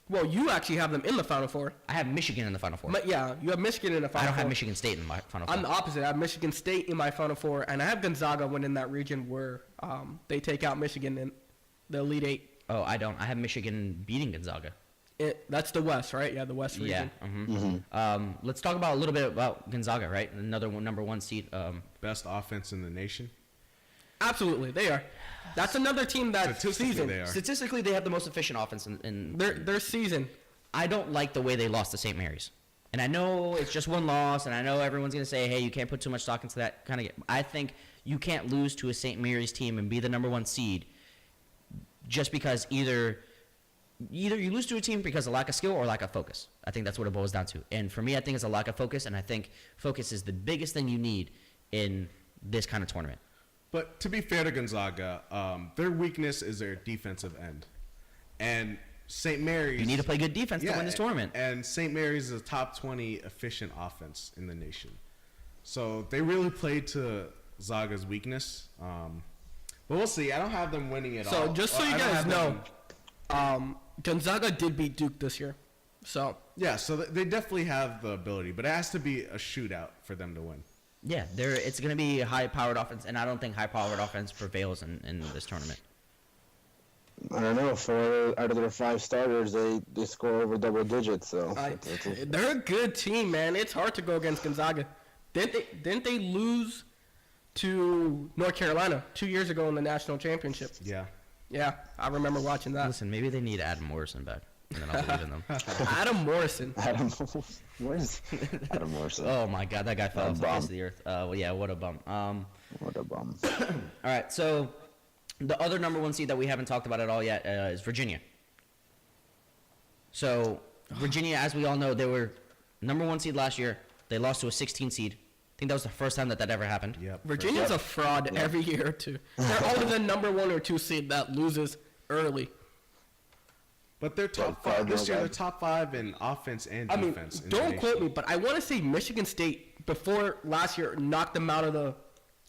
Well, you actually have them in the Final Four. I have Michigan in the Final Four. But yeah, you have Michigan in the Final I don't Four. have Michigan State in my Final Four. I'm the opposite. I have Michigan State in my Final Four, and I have Gonzaga winning that region where they take out Michigan in the Elite Eight. Oh, I don't. I have Michigan beating Gonzaga. That's the West, right? Yeah, the West region. Yeah. Let's talk about a little bit about Gonzaga, right? Another number 1 seed. Best offense in the nation. Absolutely, they are. That's another team that Statistically, season. they are. Statistically, they have the most efficient offense in Their season. I don't like the way they lost to St. Mary's. And I know it's just one loss, and I know everyone's going to say, hey, you can't put too much stock into that kind of game. I think you can't lose to a St. Mary's team and be the number 1 seed just because either you lose to a team because of lack of skill or lack of focus. I think that's what it boils down to. And for me, I think it's a lack of focus, and I think focus is the biggest thing you need in this kind of tournament. But to be fair to Gonzaga, their weakness is their defensive end. And St. Mary's... You need to play good defense to win this tournament. And St. Mary's is a top 20 efficient offense in the nation. So they really played to Zaga's weakness. But we'll see. I don't have them winning it all. So just so Well, you I don't guys have know, Gonzaga did beat Duke this year. So Yeah, so they definitely have the ability. But it has to be a shootout for them to win. Yeah, it's going to be a high-powered offense, and I don't think high-powered offense prevails in this tournament. I don't know. 4 out of their 5 starters, they score over double digits. So they're a good team, man. It's hard to go against Gonzaga. Didn't they lose to North Carolina 2 years ago in the national championship? Yeah. Yeah, I remember watching that. Listen, maybe they need Adam Morrison back, and then I'll believe in them. Adam Morrison. Where's Adam Morrison? Oh my God, that guy fell What a off the face bum. of the earth. Well, yeah, what a bum. What a bum. All right, so the other number 1 seed that we haven't talked about at all yet is Virginia. So Virginia, as we all know, they were number 1 seed last year. They lost to a 16 seed. I think that was the first time that ever happened. Yep. Virginia's a fraud every year too. They're always the number 1 or 2 seed that loses early. But they're top Well, 5 this year. Cardinal They're top 5 in offense and I mean, defense. in the don't nation. quote me, but I want to say Michigan State before last year knocked them out of the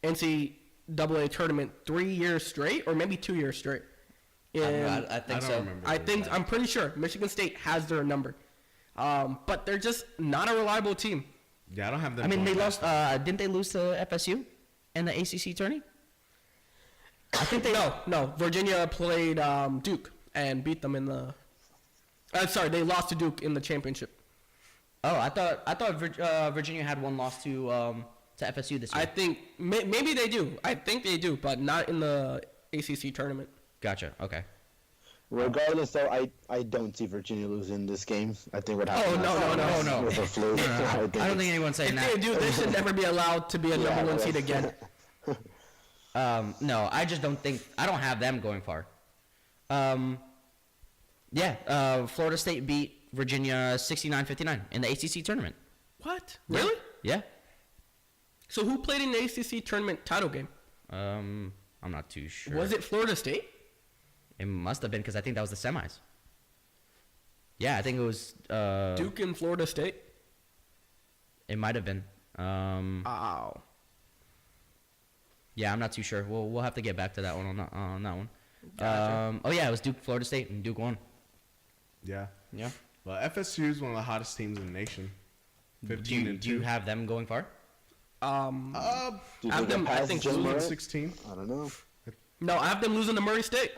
NCAA tournament 3 years straight, or maybe 2 years straight. And I think I don't so. remember. I'm pretty sure Michigan State has their number, but they're just not a reliable team. Yeah, I don't have them. I mean, they going lost. past Didn't they lose to FSU in the ACC tourney? I think no. Virginia played Duke and beat them in the. Sorry, they lost to Duke in the championship. Oh, I thought Virginia had one loss to FSU this year. I think maybe they do. I think they do, but not in the ACC tournament. Gotcha. Okay. Regardless, though, I don't see Virginia losing this game. I think what happened. no, last no, time no, no. was a fluke. I don't think anyone's saying If that. they do, they should never be allowed to be a number 1 seed again. No, I just don't think. I don't have them going far. Florida State beat Virginia 69-59 in the ACC tournament. What? Really? Yeah. So who played in the ACC tournament title game? I'm not too sure. Was it Florida State? It must have been because I think that was the semis. Yeah, I think it was. Duke and Florida State? It might have been. Wow. Yeah, I'm not too sure. We'll have to get back to that one on that one. Gotcha. Oh yeah, it was Duke, Florida State, and Duke won. Yeah. Yeah. Well, FSU is one of the hottest teams in the nation. 15 and 2. Do you have them going far? Do you I think have them- they I pass think Jim losing Murray? 16. I don't know. No, I have them losing to Murray State.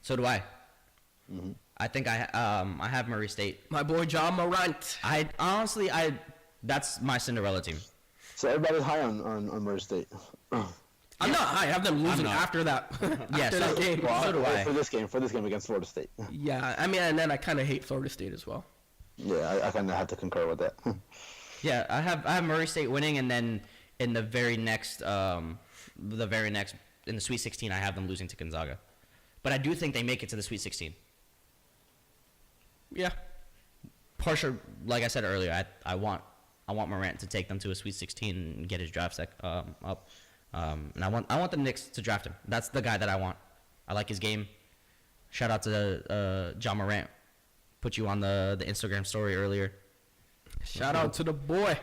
So do I. I think I have Murray State. My boy John Morant. I honestly that's my Cinderella team. So everybody's high on Murray State. I'm not high. I have them losing not. after that. Yeah, after so- that game. So do I. For this game against Florida State. Yeah, I mean, and then I kind of hate Florida State as well. Yeah, I kind of have to concur with that. Yeah, I have Murray State winning, and then in the very next in the Sweet 16, I have them losing to Gonzaga, but I do think they make it to the Sweet 16. Yeah. Partial, like I said earlier, I want Morant to take them to a Sweet 16 and get his draft up, and I want the Knicks to draft him. That's the guy that I want. I like his game. Shout out to John Morant. Put you on the Instagram story earlier. Shout out to the boy.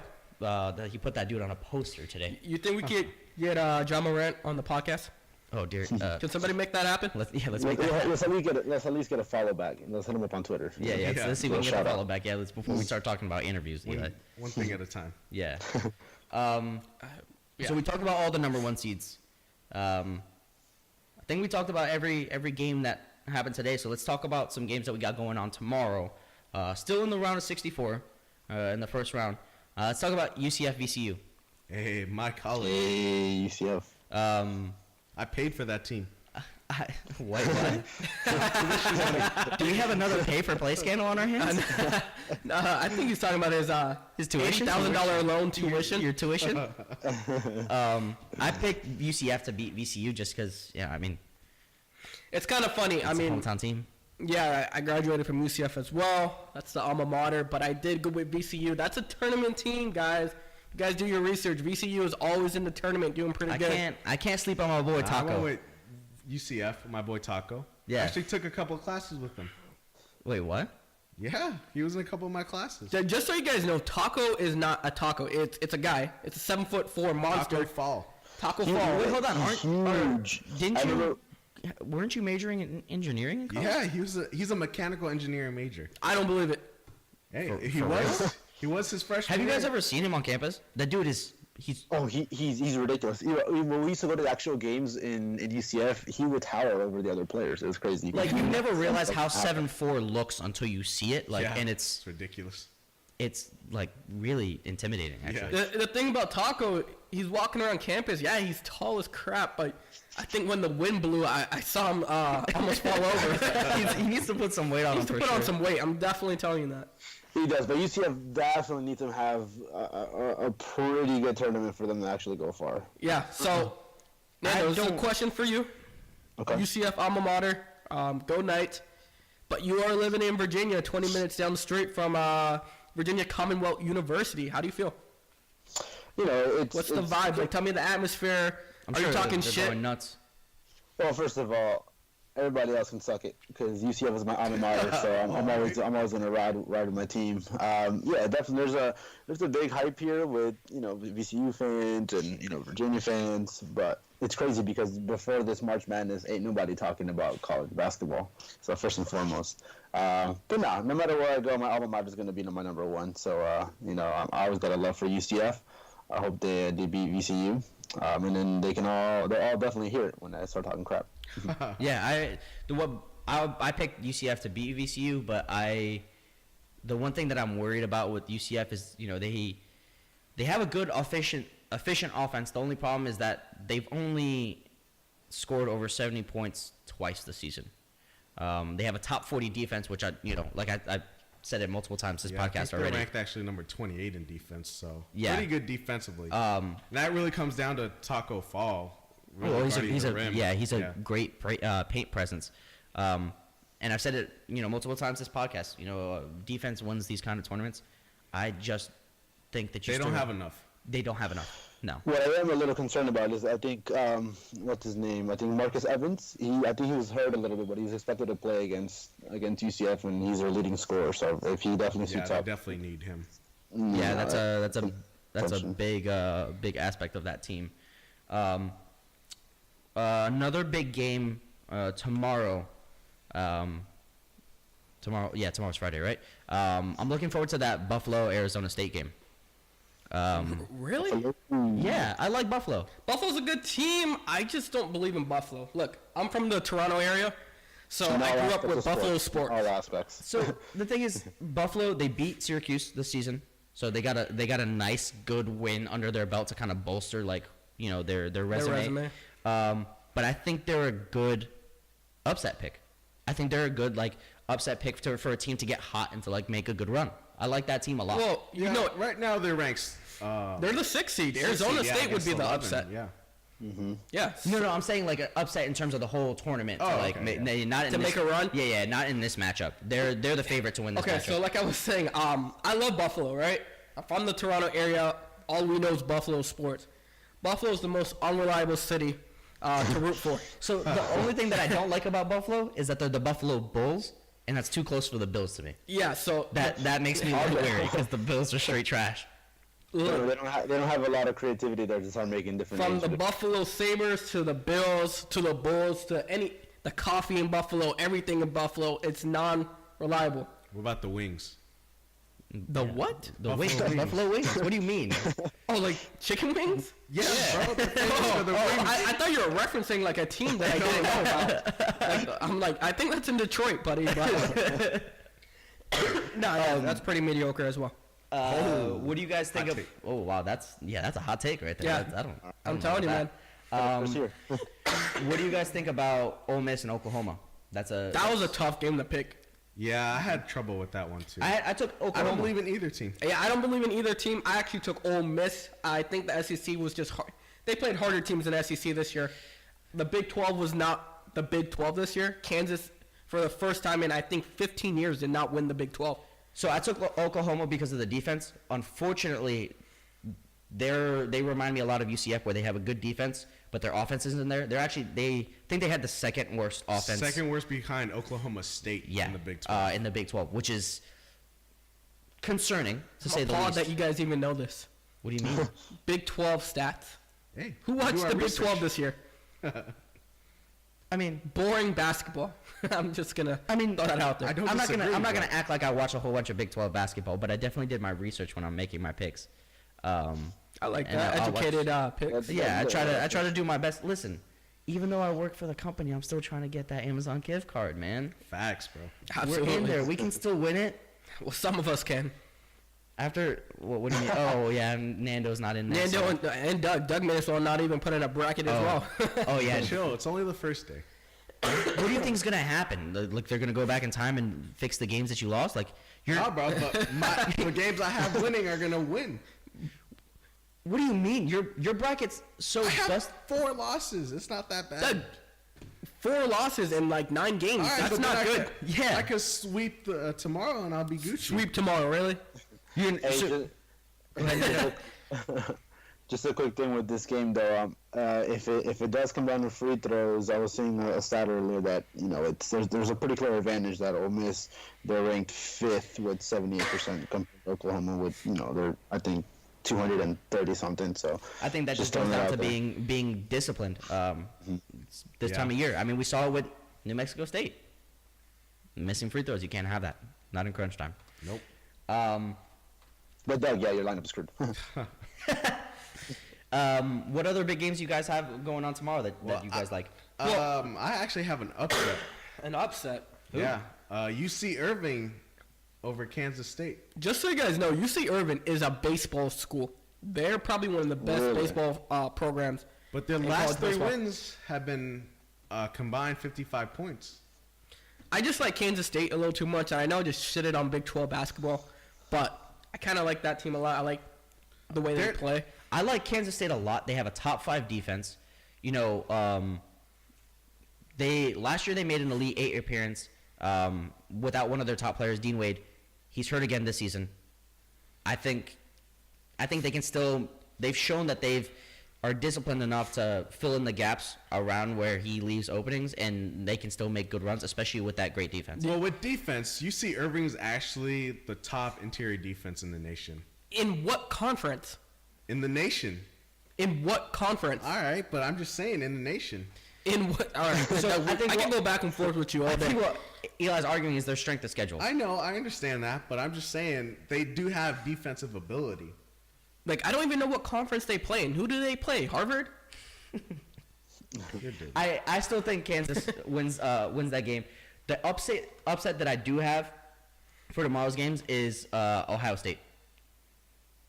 He put that dude on a poster today. You think we could get John Morant on the podcast? Oh dear. Can somebody make that happen? Let's make Let's that. at least get a follow back. Let's hit him up on Twitter. Yeah. Yeah. Let's see if we can get a Shout out. follow back. Yeah, let's before we start talking about interviews. Eli. One thing at a time. Yeah. Yeah. So we talked about all the number one seeds. I think we talked about every game that happened today. So let's talk about some games that we got going on tomorrow. Still in the round of 64, in the first round. Let's talk about UCF VCU. Hey, my college. Hey, UCF. I paid for that team. What? Do we have another pay for play scandal on our hands? I think he's talking about his tuition? $80,000 loan tuition. Your tuition? I picked UCF to beat VCU just because, yeah, I mean, It's kind of funny. it's I a mean, hometown team. yeah, I graduated from UCF as well. That's the alma mater, but I did go with VCU. That's a tournament team, guys. You guys do your research. VCU is always in the tournament, doing pretty good. I can't sleep on my boy I went Taco. with UCF, my boy Taco. Yeah. I actually took a couple of classes with him. Wait, what? Yeah, he was in a couple of my classes. Just so you guys know, Taco is not a taco. It's a guy. It's a 7'4" monster. Taco Fall. Taco Huge. Fall. Wait, hold on. Huge. Didn't I you? remember- Weren't you majoring in engineering? In college? Yeah, he's a mechanical engineering major. I don't believe it. Hey, For he real? was his freshman. Have you guys year. ever seen him on campus? That dude is he's Oh, he's ridiculous. When we used to go to the actual games in UCF, he would tower over the other players. It was crazy. like you never realize how 7'4" looks until you see it. Like, Yeah, and it's ridiculous. it's like really intimidating. Actually, Yeah. The thing about Taco, he's walking around campus. Yeah, he's tall as crap, but I think when the wind blew, I saw him almost fall over. he needs to put some weight on He him needs to for put sure. on some weight. I'm definitely telling you that. He does, but UCF definitely needs to have a pretty good tournament for them to actually go far. Yeah, so, Nando, this is a question for you. Okay. UCF alma mater, go Knights. But you are living in Virginia, 20 minutes down the street from Virginia Commonwealth University. How do you feel? You know, What's the vibe? Like, tell me the atmosphere. I'm Are sure you talking they're shit? going nuts. Well, first of all, everybody else can suck it because UCF is my alma mater, so I'm always gonna ride with my team. Yeah, definitely. There's a big hype here with VCU fans and Virginia fans, but it's crazy because before this March Madness, ain't nobody talking about college basketball. So first and foremost, but no matter where I go, my alma mater is gonna be my number one. So I always got a love for UCF. I hope they beat VCU, and then they'll all definitely hear it when I start talking crap. Yeah, I picked UCF to beat VCU, but the one thing that I'm worried about with UCF is they have a good efficient offense. The only problem is that they've only scored over 70 points twice this season. They have a top 40 defense, which I said it multiple times this Yeah, I podcast think they're already. ranked actually number 28 in defense, so Yeah. pretty good defensively. Um, that really comes down to Taco Fall. really Well, guarding he's the a rim. he's a great paint presence, and I've said it multiple times this podcast. Defense wins these kind of tournaments. I just think that They don't have enough. They don't have enough. No. What I am a little concerned about is I think what's his name? I think Marcus Evans. I think he was hurt a little bit, but he's expected to play against UCF, and he's their leading scorer. So if he definitely Yeah, suits they up, definitely need him. Yeah, that's a Attention. big aspect of that team. Another big game tomorrow. Tomorrow's Friday, right? I'm looking forward to that Buffalo Arizona State game. Really? Yeah, I like Buffalo. Buffalo's a good team. I just don't believe in Buffalo. Look, I'm from the Toronto area, so In I all grew up aspects with of Buffalo sports. All aspects. So the thing is, Buffalo, they beat Syracuse this season, so they got a nice good win under their belt to kind of bolster their resume. But I think they're a good upset pick. I think they're a good upset pick for a team to get hot and to make a good run. I like that team a lot. Well, you Yeah, know, right now they're ranked. they're the 6th seed. Arizona yeah, State would against be the 11, upset. Yeah. Yeah. no, I'm saying like an upset in terms of the whole tournament. To Oh, like, okay, not in To this, make a run? Yeah, not in this matchup. They're the favorite to win this Okay, matchup. so like I was saying, I love Buffalo, right? I'm from the Toronto area. All we know is Buffalo sports. Buffalo is the most unreliable city to root for. So the only thing that I don't like about Buffalo is that they're the Buffalo Bulls, and that's too close for the Bills to me. Yeah, so That makes me a little weary because the Bills are straight trash. look, They don't have a lot of creativity there to start making different from names. the Buffalo Sabres to the Bills to the Bulls to the coffee in Buffalo, everything in Buffalo, it's non-reliable. What about the Wings? The what? The Buffalo wings, wings. Buffalo wings. What do you mean? Oh, like chicken wings? Yeah, bro. The thing Oh, for the oh, Wings. I thought you were referencing like a team that I didn't know about. I'm like, I think that's in Detroit, buddy. But no, yeah, that's pretty mediocre as well. What do you guys think Hot of? take. Oh wow, that's a hot take right there. Yeah. I don't I'm know telling you, about man. First year. that. What do you guys think about Ole Miss and Oklahoma? That's a. That was a tough game to pick. Yeah, I had trouble with that one too. I took I Oklahoma. don't believe in either team. Yeah, I don't believe in either team. I actually took Ole Miss. I think the SEC was just hard. They played harder teams than SEC this year. The Big 12 was not the Big 12 this year. Kansas, for the first time in I think 15 years, did not win the Big 12. So I took Oklahoma because of the defense. Unfortunately, they remind me a lot of UCF, where they have a good defense, but their offense isn't there. They think they had the second worst offense. Second worst behind Oklahoma State yeah, in the Big 12. in the Big 12, which is concerning to say I'm the appalled least. that you guys even know this. What do you mean? Big 12 stats. Hey, Who we do watched our the Big research. 12 this year? I mean, Boring basketball. I'm just gonna throw that out there. I don't I'm not disagree, gonna but- act like I watch a whole bunch of Big 12 basketball, but I definitely did my research when I'm making my picks. I like and that I'll watch- educated picks. Yeah, I try to do my best. Listen, even though I work for the company, I'm still trying to get that Amazon gift card, man. Facts, bro. Absolutely. We're in there. We can still win it. Well, some of us can. After what do you mean? Oh yeah, Nando's not in there. Nando so- and Doug may as well not even put in a bracket as well. Oh yeah. Chill. It's only the first day. What do you think's gonna happen? Like they're gonna go back in time and fix the games that you lost? Like you're. Nah, bro. But the games I have winning are gonna win. What do you mean? Your bracket's so I have bust. 4 losses. It's not that bad. Doug, 4 losses in like 9 games. All right, That's but then not I good. could- Yeah. I could sweep tomorrow and I'll be Gucci. Sweep tomorrow, really? You Hey, just a quick thing with this game though. If it does come down to free throws, I was seeing a stat earlier that there's a pretty clear advantage that Ole Miss, they're ranked 5th with 78% compared to Oklahoma with they're I think 230 something. So I think that just goes throwing it down out to there. being disciplined. This Yeah. time of year. I mean, we saw it with New Mexico State. Missing free throws, you can't have that. Not in crunch time. Nope. But Doug, yeah, your lineup's screwed. What other big games you guys have going on tomorrow that you guys like? I actually have an upset. An upset. Yeah. UC Irving over Kansas State. Just so you guys know, UC Irvin is a baseball school. They're probably one of the best Really? baseball programs. But their in last college 3 baseball. wins have been combined 55 points. I just like Kansas State a little too much. And I know I just shitted on Big 12 basketball, but I kind of like that team a lot. I like the way they They're- play. I like Kansas State a lot. They have a top 5 defense. You know, last year they made an Elite 8 appearance without one of their top players, Dean Wade. He's hurt again this season. I think they can still. They've shown that are disciplined enough to fill in the gaps around where he leaves openings, and they can still make good runs, especially with that great defense. Well, with defense, UC Irving is actually the top interior defense in the nation. In what conference? In the nation. In what conference? All right, but I'm just saying in the nation. In what? All right. So I think I can what- go back and forth with you all I day. think what Eli's arguing is their strength of schedule. I know, I understand that, but I'm just saying they do have defensive ability. Like, I don't even know what conference they play in. Who do they play? Harvard? You're good. I still think Kansas wins that game. The upset that I do have for tomorrow's games is Ohio State.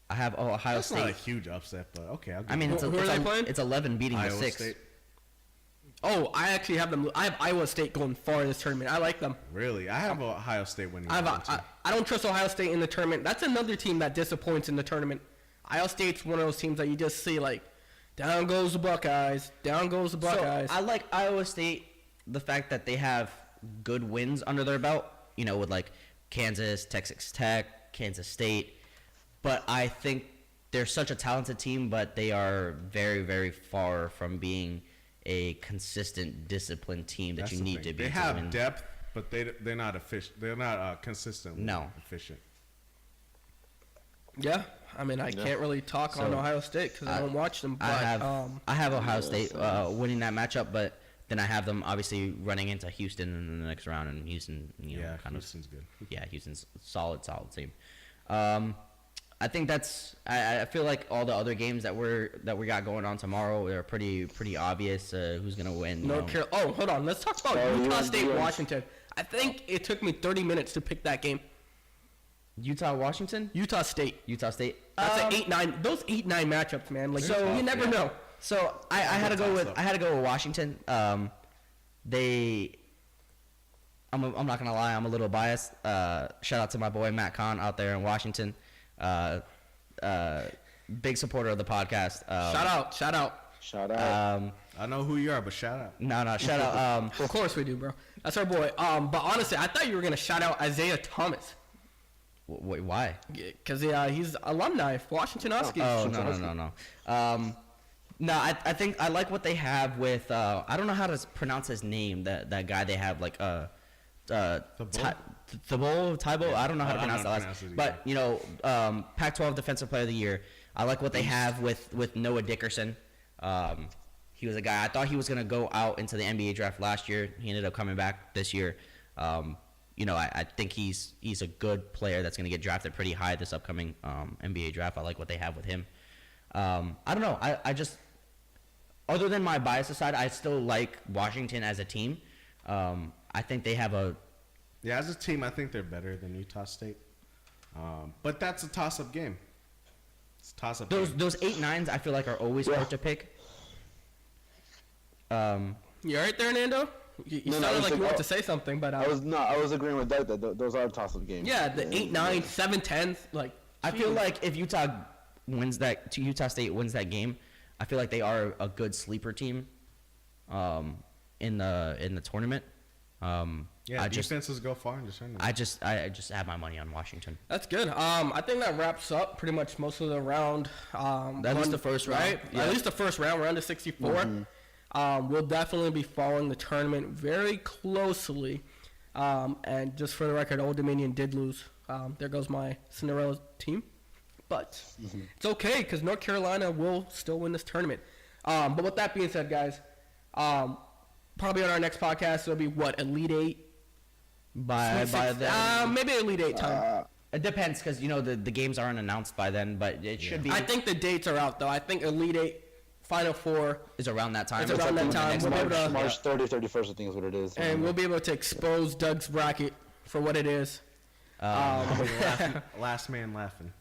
I have Ohio That's State. not a huge upset, but okay. I'll give I mean, you it's, Who are they playing? it's 11 beating Iowa the 6. State. Oh, I actually have them. I have Iowa State going far in this tournament. I like them. Really, I have Ohio State winning. I don't trust Ohio State in the tournament. That's another team that disappoints in the tournament. Iowa State's one of those teams that you just see like, down goes the Buckeyes, down goes the Buckeyes. So I like Iowa State, the fact that they have good wins under their belt, you know, with like Kansas, Texas Tech, Kansas State. But I think they're such a talented team, but they are very, very far from being a consistent, disciplined team that That's you the need thing. to be. They to have win. depth, but they're not efficient. They're not consistently efficient. Yeah, I mean, I can't really talk on So, Ohio State because I don't watch them. But I have Ohio State winning that matchup, but then I have them obviously running into Houston in the next round, and Houston, you know, Yeah, kind Houston's good. Yeah, Houston's solid team. I think that's. I feel like all the other games that we got going on tomorrow are pretty obvious who's gonna win. North Carolina. Oh, hold on. Let's talk about Utah State, Washington. I think it took me 30 minutes to pick that game. Utah, Washington, Utah State. Utah State. That's an 8-9. Those 8-9 matchups, man. Like, So, you never know. So I had to go with Washington. I'm not gonna lie, I'm a little biased. Shout out to my boy Matt Kahn out there in Washington. Big supporter of the podcast. Shout out. Shout out. I know who you are, but shout out. No, shout out. Of course we do, bro. That's our boy. But honestly, I thought you were gonna shout out Isaiah Thomas. Wait, why? Because he's alumni of Washington Huskies. Oh no. No, I think I like what they have with. I don't know how to pronounce his name. That guy they have like Thibault. I don't know how to pronounce that last. But you know, Pac-12 Defensive Player of the Year. I like what they have with Noah Dickerson. He was a guy I thought he was gonna go out into the NBA draft last year. He ended up coming back this year. You know, I think he's a good player that's gonna get drafted pretty high this upcoming NBA draft. I like what they have with him. I don't know. I just, other than my bias aside, I still like Washington as a team. I think they have a. Yeah, as a team, I think they're better than Utah State. But that's a toss-up game. It's a toss-up. Those 8-9s I feel like are always hard to pick. You all right there, Nando? You sounded like you wanted to say something, but I was agreeing with Doug that those are toss-up games. Yeah, the 8-9, 7-10, like. I feel like if Utah State wins that game, I feel like they are a good sleeper team. In the tournament. Yeah, defenses go far in the tournament. I just have my money on Washington. That's good. I think that wraps up pretty much most of the round. At least the first round. Right? Yeah. At least the first round, round of 64. We'll definitely be following the tournament very closely. And just for the record, Old Dominion did lose. There goes my Cinderella team. But it's okay because North Carolina will still win this tournament. But with that being said, guys, probably on our next podcast, it'll be what, Elite Eight? By then, maybe Elite Eight time. it depends because you know the games aren't announced by then, but it should be. I think the dates are out though. I think Elite Eight, Final Four is around that time. It's around that time. We'll be able to, March 30th, 31st, I think is what it is. and we'll be able to expose Doug's bracket for what it is. Last man laughing.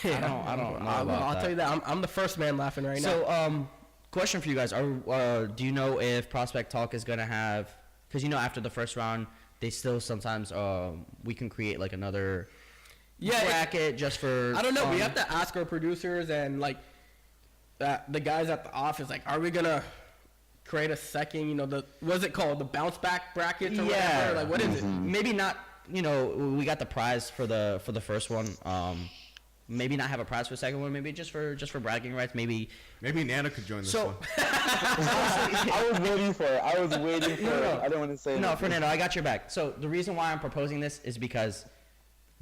I don't know about I'll that. tell you that. I'm the first man laughing right now. So, question for you guys: do you know if Prospect Talk is gonna have? Because you know, after the first round, they still sometimes we can create like another bracket just for. I don't know. fun. We have to ask our producers and like the guys at the office. Like, are we gonna create a second? You know, what's it called? The bounce back brackets or whatever. Like, what is it? Maybe not. You know, we got the prize for the first one. Maybe not have a prize for the second one. Maybe just for bragging rights. Maybe Nana could join this one. I was waiting for it. I didn't want to say No, anything. Fernando, I got your back. So the reason why I'm proposing this is because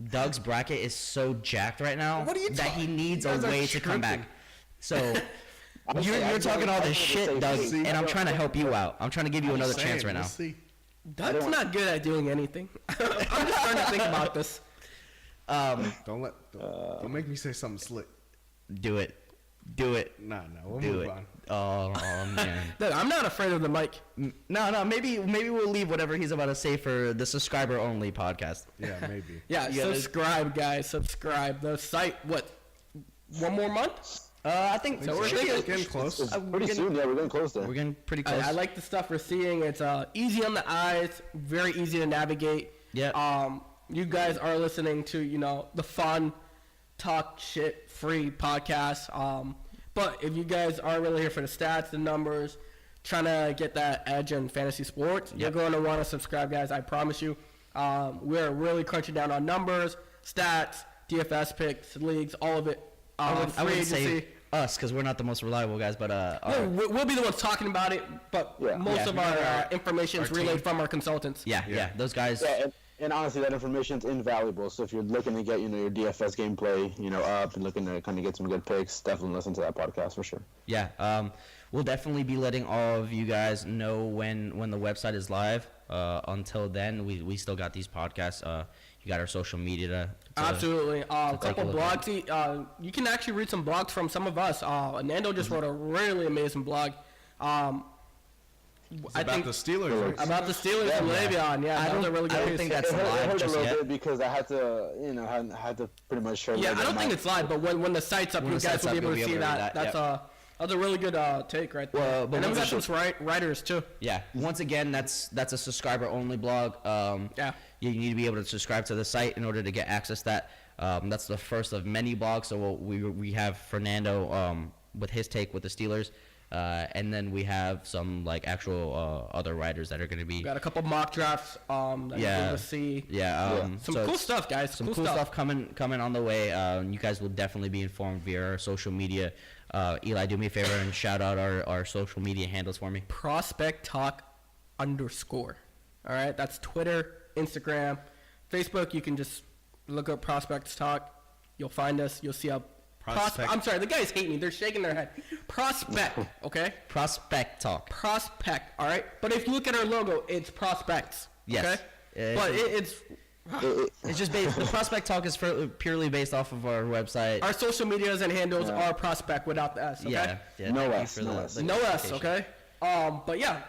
Doug's bracket is so jacked right now What are you that he talking- needs a You guys are way to come back. tripping. So you're talking all this shit, Doug, and I'm trying to help you out. I'm trying to give you another chance right now. We'll see. Doug's not good at doing anything. I'm just starting to think about this. Don't make me say something slick. Do it. Nah, we'll Do move it. on. Oh man. Doug, I'm not afraid of the mic. No. Maybe we'll leave whatever he's about to say for the subscriber only podcast. Yeah, maybe. Yeah, Yeah, subscribe, guys. Subscribe. The site, what, one more month? I think So we're should be thinking- Getting close. It's we're pretty getting- soon. Yeah, we're getting close there. we're getting pretty close. I like the stuff we're seeing. It's easy on the eyes, very easy to navigate. Yeah. You guys are listening to the fun, talk shit free podcast. But if you guys are really here for the stats, the numbers, trying to get that edge in fantasy sports, you're Yep. going to want to subscribe, guys. I promise you. We're really crunching down on numbers, stats, DFS picks, leagues, all of it. I Free wouldn't say agency. us because we're not the most reliable guys, but No, we'll be the ones talking about it, but Yeah. most Yeah. of our information is our relayed team. from our consultants. yeah, those guys. Yeah, and honestly, that information is invaluable. So if you're looking to get your DFS gameplay up and looking to kind of get some good picks, definitely listen to that podcast for sure. Yeah, we'll definitely be letting all of you guys know when the website is live. Until then, we still got these podcasts. You got our social media to Absolutely. A take a couple look blogs. You can actually read some blogs from some of us. Nando just wrote a really amazing blog. I About think the Steelers. Right? about the Steelers and Le'Veon. Yeah, I that was a don't- really I good don't piece. think that's It hurt live a just little yet. bit because I had to, had to pretty much show. Yeah, I that don't think my- it's live, but when the site's up, When you the guys site's will be up, able to you'll be see able to read that. that, That's a really good take right there. Well, but and then we once got it's some writers too. Yeah. Once again, that's a subscriber only blog. Yeah. You need to be able to subscribe to the site in order to get access to that. That's the first of many blogs. So we have Fernando with his take with the Steelers, and then we have some like actual other writers that are going to be We got a couple mock drafts that you're Yeah. able to see. some Some cool stuff, guys. Some cool stuff coming on the way. You guys will definitely be informed via our social media. Eli, do me a favor and shout out our social media handles for me. Prospect Talk _. All right, that's Twitter, Instagram, Facebook. You can just look up Prospects Talk. You'll find us. You'll see a Prospect. I'm sorry, the guys hate me. They're shaking their head. Prospect, okay? Prospect Talk. Prospect, all right? But if you look at our logo, it's Prospects. Yes. Okay? But it's It's just based. The Prospect Talk is purely based off of our website. our social medias and handles are Prospect without the S, okay? Yeah. No thank you S, for no the- S. the No S, clarification. okay? But yeah,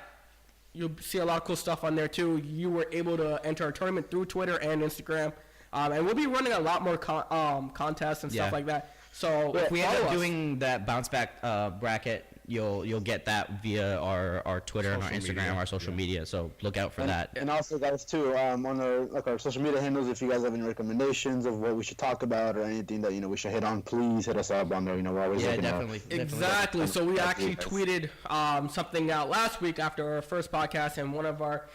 you'll see a lot of cool stuff on there too. You were able to enter our tournament through Twitter and Instagram, and we'll be running a lot more contests and stuff Yeah. like that. So If we end follow up us. doing that bounce back bracket, you'll get that via our Twitter and our Social Instagram, media. our social media. So look out for that. And also, guys, too, on our social media handles, if you guys have any recommendations of what we should talk about or anything that we should hit on, please hit us up on there. We're always Yeah, looking out. definitely. Exactly. So we That's actually you guys. tweeted something out last week after our first podcast, and one of our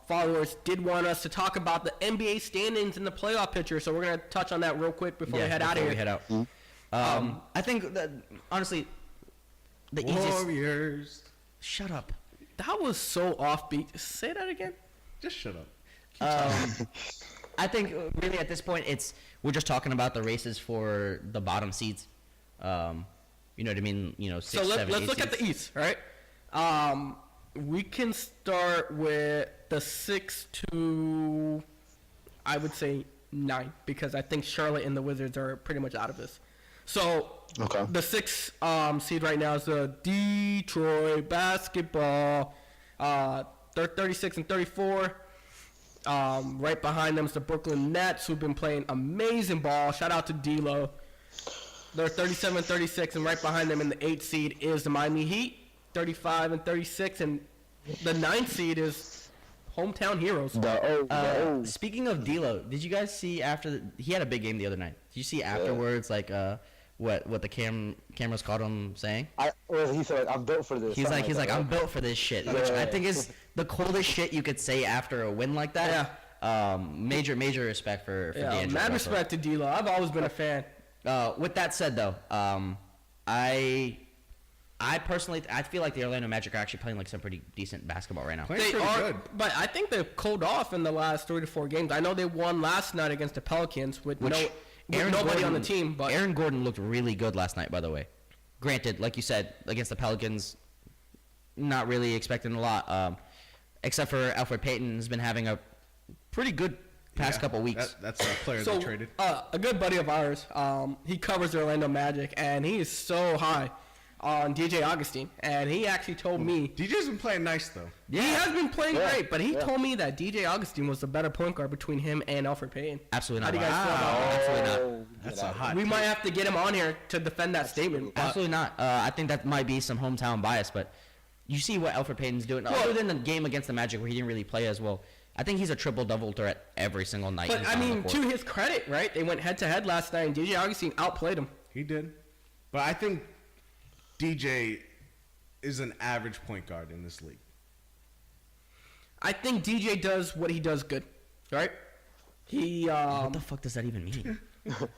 followers did want us to talk about the NBA standings and the playoff picture. So we're gonna touch on that real quick before we head out of before here. we head out. I think that honestly, the easiest. Warriors. Shut up. That was so offbeat. Say that again. Just shut up. I think really at this point we're just talking about the races for the bottom seeds. You know what I mean? Six, So seven, let's eight look at seeds. the East, right? We can start with the 6 to, I would say, 9, because I think Charlotte and the Wizards are pretty much out of this. So Okay. the 6 seed right now is the Detroit Basketball. They're 36 and 34. Right behind them is the Brooklyn Nets, who've been playing amazing ball. Shout out to D'Lo. They're 37 36, and right behind them in the 8th seed is the Miami Heat, 35 and 36, and the 9th seed is Hometown Heroes. Speaking of D'Lo, did you guys see he had a big game the other night? Did you see afterwards what the cameras caught him saying? He said, I'm built for this. He's something like that, I'm right? built for this shit, which I think is the coldest shit you could say after a win like that. Major respect for Yeah, D'Angelo mad Russell. respect to D'Lo. I've always been a fan. With that said, though, I personally I feel like the Orlando Magic are actually playing like some pretty decent basketball right now. Playing They pretty are, good. but I think they've cooled off in the last 3 to 4 games. I know they won last night against the Pelicans with nobody on the team, but Aaron Gordon looked really good last night, by the way. Granted, like you said, against the Pelicans, not really expecting a lot, except for Alfred Payton has been having a pretty good past Yeah, couple weeks. That's a player so they traded. a good buddy of ours, he covers the Orlando Magic, and he is so high on DJ Augustine, and he actually told me DJ's been playing nice though. he has been playing Yeah. great, but he Yeah. told me that DJ Augustine was the better point guard between him and Alfred Payton. Absolutely How not. do you guys feel about that? Absolutely not. Oh, That's get a out. hot. We take. might have to get him on here to defend that statement. but- Absolutely not. I think that might be some hometown bias, but you see what Alfred Payton's doing. Other than the game against the Magic where he didn't really play as well, I think he's a triple-double threat every single night. But he's I on the mean, court. to his credit, right? They went head to head last night, and DJ Augustine outplayed him. He did, but I think DJ is an average point guard in this league. I think DJ does what he does good, right? He what the fuck does that even mean?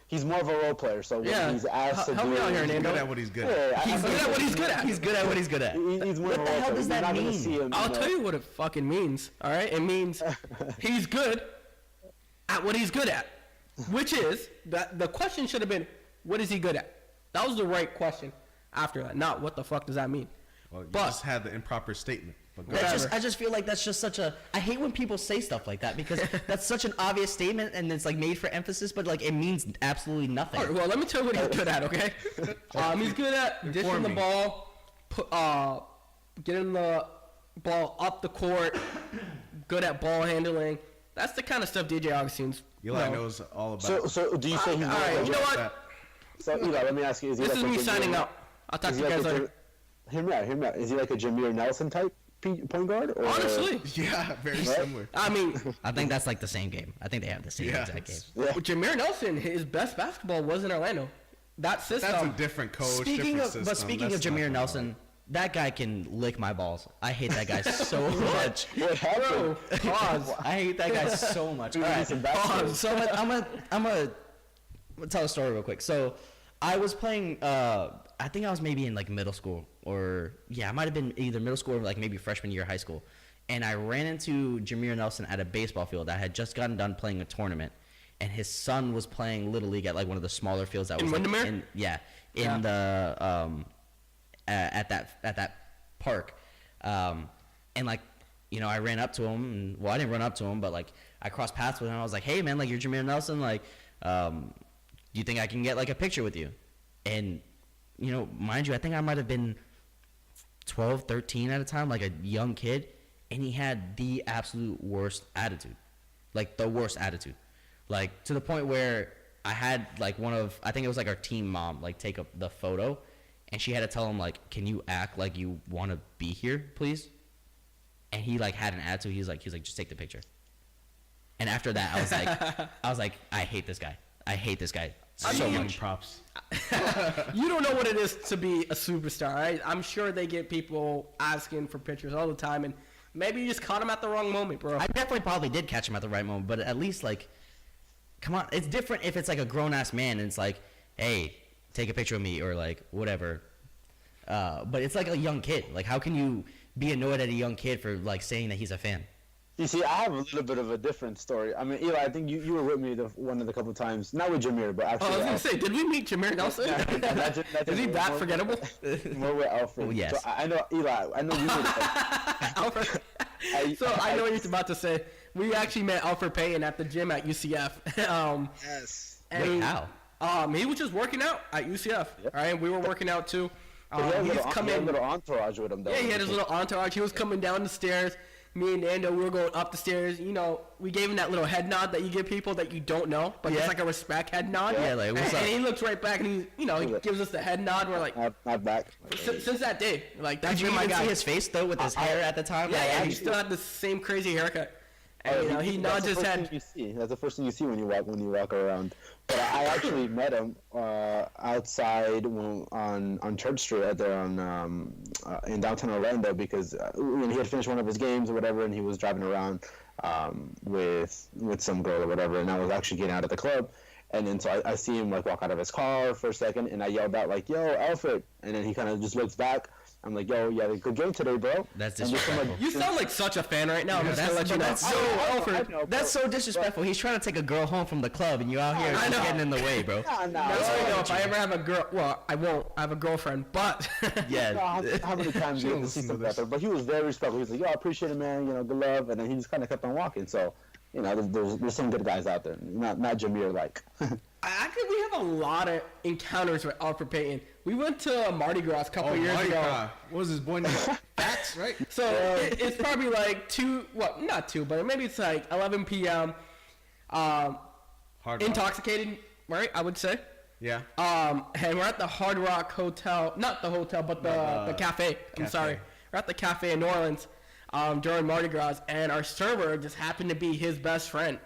He's more of a role player, so when Yeah. he's asked to Help do me out here, He's Nando. good at what he's good Yeah, at. I- He's good at what he's good at. He's good at what he's good at. He's more What of the a role hell player. does You're that not gonna mean? see him, I'll you know. tell you what it fucking means. All right, it means he's good at what he's good at, which is that the question should have been, what is he good at? That was the right question. After that, not what the fuck does that mean? Well, you But- just had the improper statement. But go That's ahead. just, I just feel like that's just such a. I hate when people say stuff like that because that's such an obvious statement and it's like made for emphasis, but like it means absolutely nothing. All right, well, let me tell you what he's good at, okay? He's good at dishing the me. ball, getting the ball up the court, good at ball handling. That's the kind of stuff DJ Augustine's. Eli you know. knows all about. So do you say he's All more right, of you a- know what? that. So Eli, let me ask you: Is he This like is a me Jameer- signing out. I'll talk is to he you like guys a later. Jam- Hear me out. Hear me out. Is he like a Jameer Nelson type point guard? Or, Honestly, Yeah, very similar. I mean, I think that's like the same game. I think they have the same Yeah, exact game. Yeah. Jameer Nelson, his best basketball was in Orlando. That system. That's a different coach. Speaking different of, system. but speaking That's of not Jameer gonna Nelson, that guy can lick my balls. I hate that guy so much. What happened? Bro, pause. I hate that guy so much. All Dude, right, he's a bastard. so I'm gonna tell a story real quick. So I was playing. I think I was maybe in like middle school, or yeah, I might have been either middle school or like maybe freshman year of high school. And I ran into Jameer Nelson at a baseball field. I had just gotten done playing a tournament, and his son was playing little league at like one of the smaller fields that In was like, Windermere? in the at that park, and like I ran up to him, and well, I didn't run up to him, but like I crossed paths with him. I was like, hey man, like you're Jameer Nelson, like do you think I can get like a picture with you? And mind you, I think I might have been 12, 13 at a time, like a young kid, and he had the absolute worst attitude, like the worst attitude, like to the point where I had like I think it was like our team mom, like take up the photo, and she had to tell him like, can you act like you want to be here, please? And he like had an attitude. He was like, just take the picture. And after that, I was like, I hate this guy. I hate this guy so give him much. props. You don't know what it is to be a superstar. I'm sure they get people asking for pictures all the time, and maybe you just caught him at the wrong moment, bro. I definitely probably did catch him at the right moment, but at least like, come on, it's different if it's like a grown ass man and it's like, hey, take a picture of me or like whatever. But it's like a young kid. Like, how can you be annoyed at a young kid for like saying that he's a fan? You see, I have a little bit of a different story. I mean, Eli, I think you were with me one of the couple times, not with Jameer, but Oh, I actually. was gonna say, did we meet Jameer Nelson? Imagine Is he that more- forgettable? More with Alfred. Oh, yes. So I know Eli. I know you. Alfred. So I know what you're about to say. We actually met Alfred Payton at the gym at UCF. Yes. And Wait, how? he was just working out at UCF. Yep. All right, we were working out too. He had a He's little, come he had a in. little entourage with him, though. Yeah, he had his little entourage. He was coming down the stairs. Me and Nando, we were going up the stairs. We gave him that little head nod that you give people that you don't know, but Yeah. it's like a respect head nod. Yeah, like, what's and, up? and he looks right back and he gives us the head nod. We're like, Not back. since that day, like that's Did you been my even guy. see his face though with his hair at the time? Yeah, Like, yeah, I he mean, still had the same crazy haircut. And he nods his That's the first head. thing you see. That's the first thing you see when you walk around. But I actually met him outside on Church Street in downtown Orlando because he had finished one of his games or whatever, and he was driving around with some girl or whatever, and I was actually getting out of the club. And then so I see him like walk out of his car for a second, and I yelled out like, "Yo, Alfred!" And then he kind of just looks back. I'm like, "Yo, yeah, good game today, bro." That's And just from, like, disrespectful. You sound like such a fan right now. I'm just gonna let you know. that's so Alfred. That's so disrespectful. He's trying to take a girl home from the club, and you out here I just know. getting in the way, bro. Nah, That's why, if I ever have a girl, well, I won't. I have a girlfriend, but Yeah. How many times you get to see listen to something this. like that? But he was very respectful. He was like, "Yo, I appreciate it, man. Good love." And then he just kind of kept on walking. So, there's some good guys out there. Not Jameer like. Actually, we have a lot of encounters with Alfred Payton. We went to Mardi Gras a couple years Mardi ago. Gras. What was his boy name? Fats, right? So it's probably like 2, well, not 2, but maybe it's like 11 p.m. Hard Rock. Intoxicated, right? I would say. Yeah. And we're at the Hard Rock Hotel, not the hotel, but the cafe. I'm cafe. sorry. We're at the cafe in New Orleans during Mardi Gras, and our server just happened to be his best friend.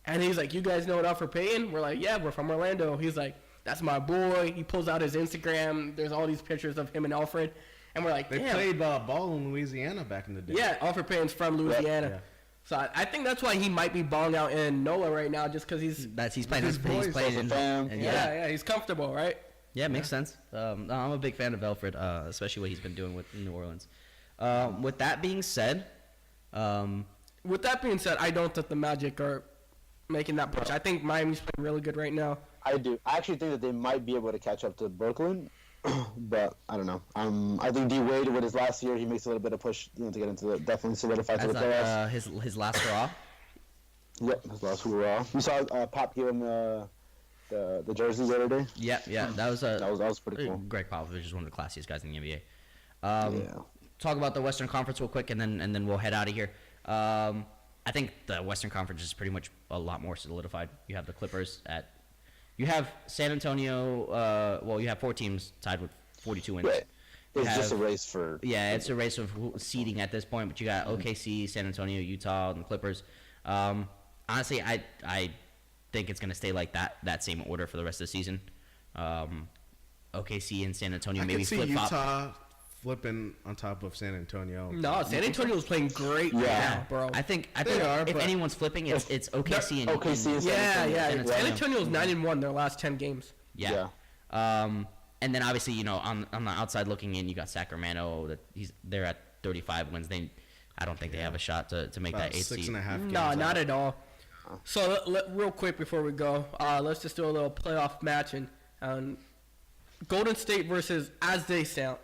And he's like, "You guys know what Alfred Payton?" We're like, "Yeah, we're from Orlando." He's like, "That's my boy." He pulls out his Instagram. There's all these pictures of him and Alfred, and we're like, They "Damn." played ball in Louisiana back in the day. Yeah, Alfred Payton's from Louisiana. Yeah. So I think that's why he might be balling out in NOLA right now, just because he's He's playing. His He's boys playing. also fam. and yeah, he's comfortable, right? Yeah, makes sense. No, I'm a big fan of Alfred, especially what he's been doing with New Orleans. With that being said, With that being said, I don't think the Magic are making that push. I think Miami's playing really good right now. I do. I actually think that they might be able to catch up to Brooklyn, but I don't know. I think D Wade with his last year, he makes a little bit of push, to get into the definitely solidify to as the playoffs. his last hurrah. Yep, his last hurrah. You saw Pop give him the jersey the other day. Yeah, that was That was pretty cool. Greg Popovich is one of the classiest guys in the NBA. Yeah. Talk about the Western Conference real quick, and then we'll head out of here. I think the Western Conference is pretty much a lot more solidified. You have the Clippers you have San Antonio. Well, you have 4 teams tied with 42 wins. Right. You It's just a have- race for. Yeah, it's a race of seeding at this point, but you got OKC, San Antonio, Utah, and the Clippers. Honestly, I think it's going to stay like that same order for the rest of the season. OKC and San Antonio I maybe can see flip flop. Utah flipping on top of San Antonio. No, San Antonio's playing great right Yeah. now, bro. I think They are, if but- anyone's flipping, it's OKC and OKC and San yeah, Antonio. yeah. San San Antonio. Antonio's 9-1 their last 10 games. Yeah. And then obviously, on the outside looking in, you got Sacramento. They're at 35 wins. I don't think they have a shot to make About that 8th seed. 6.5 games. No, not out. at all. So real quick before we go, let's just do a little playoff match and Golden State versus as they stand.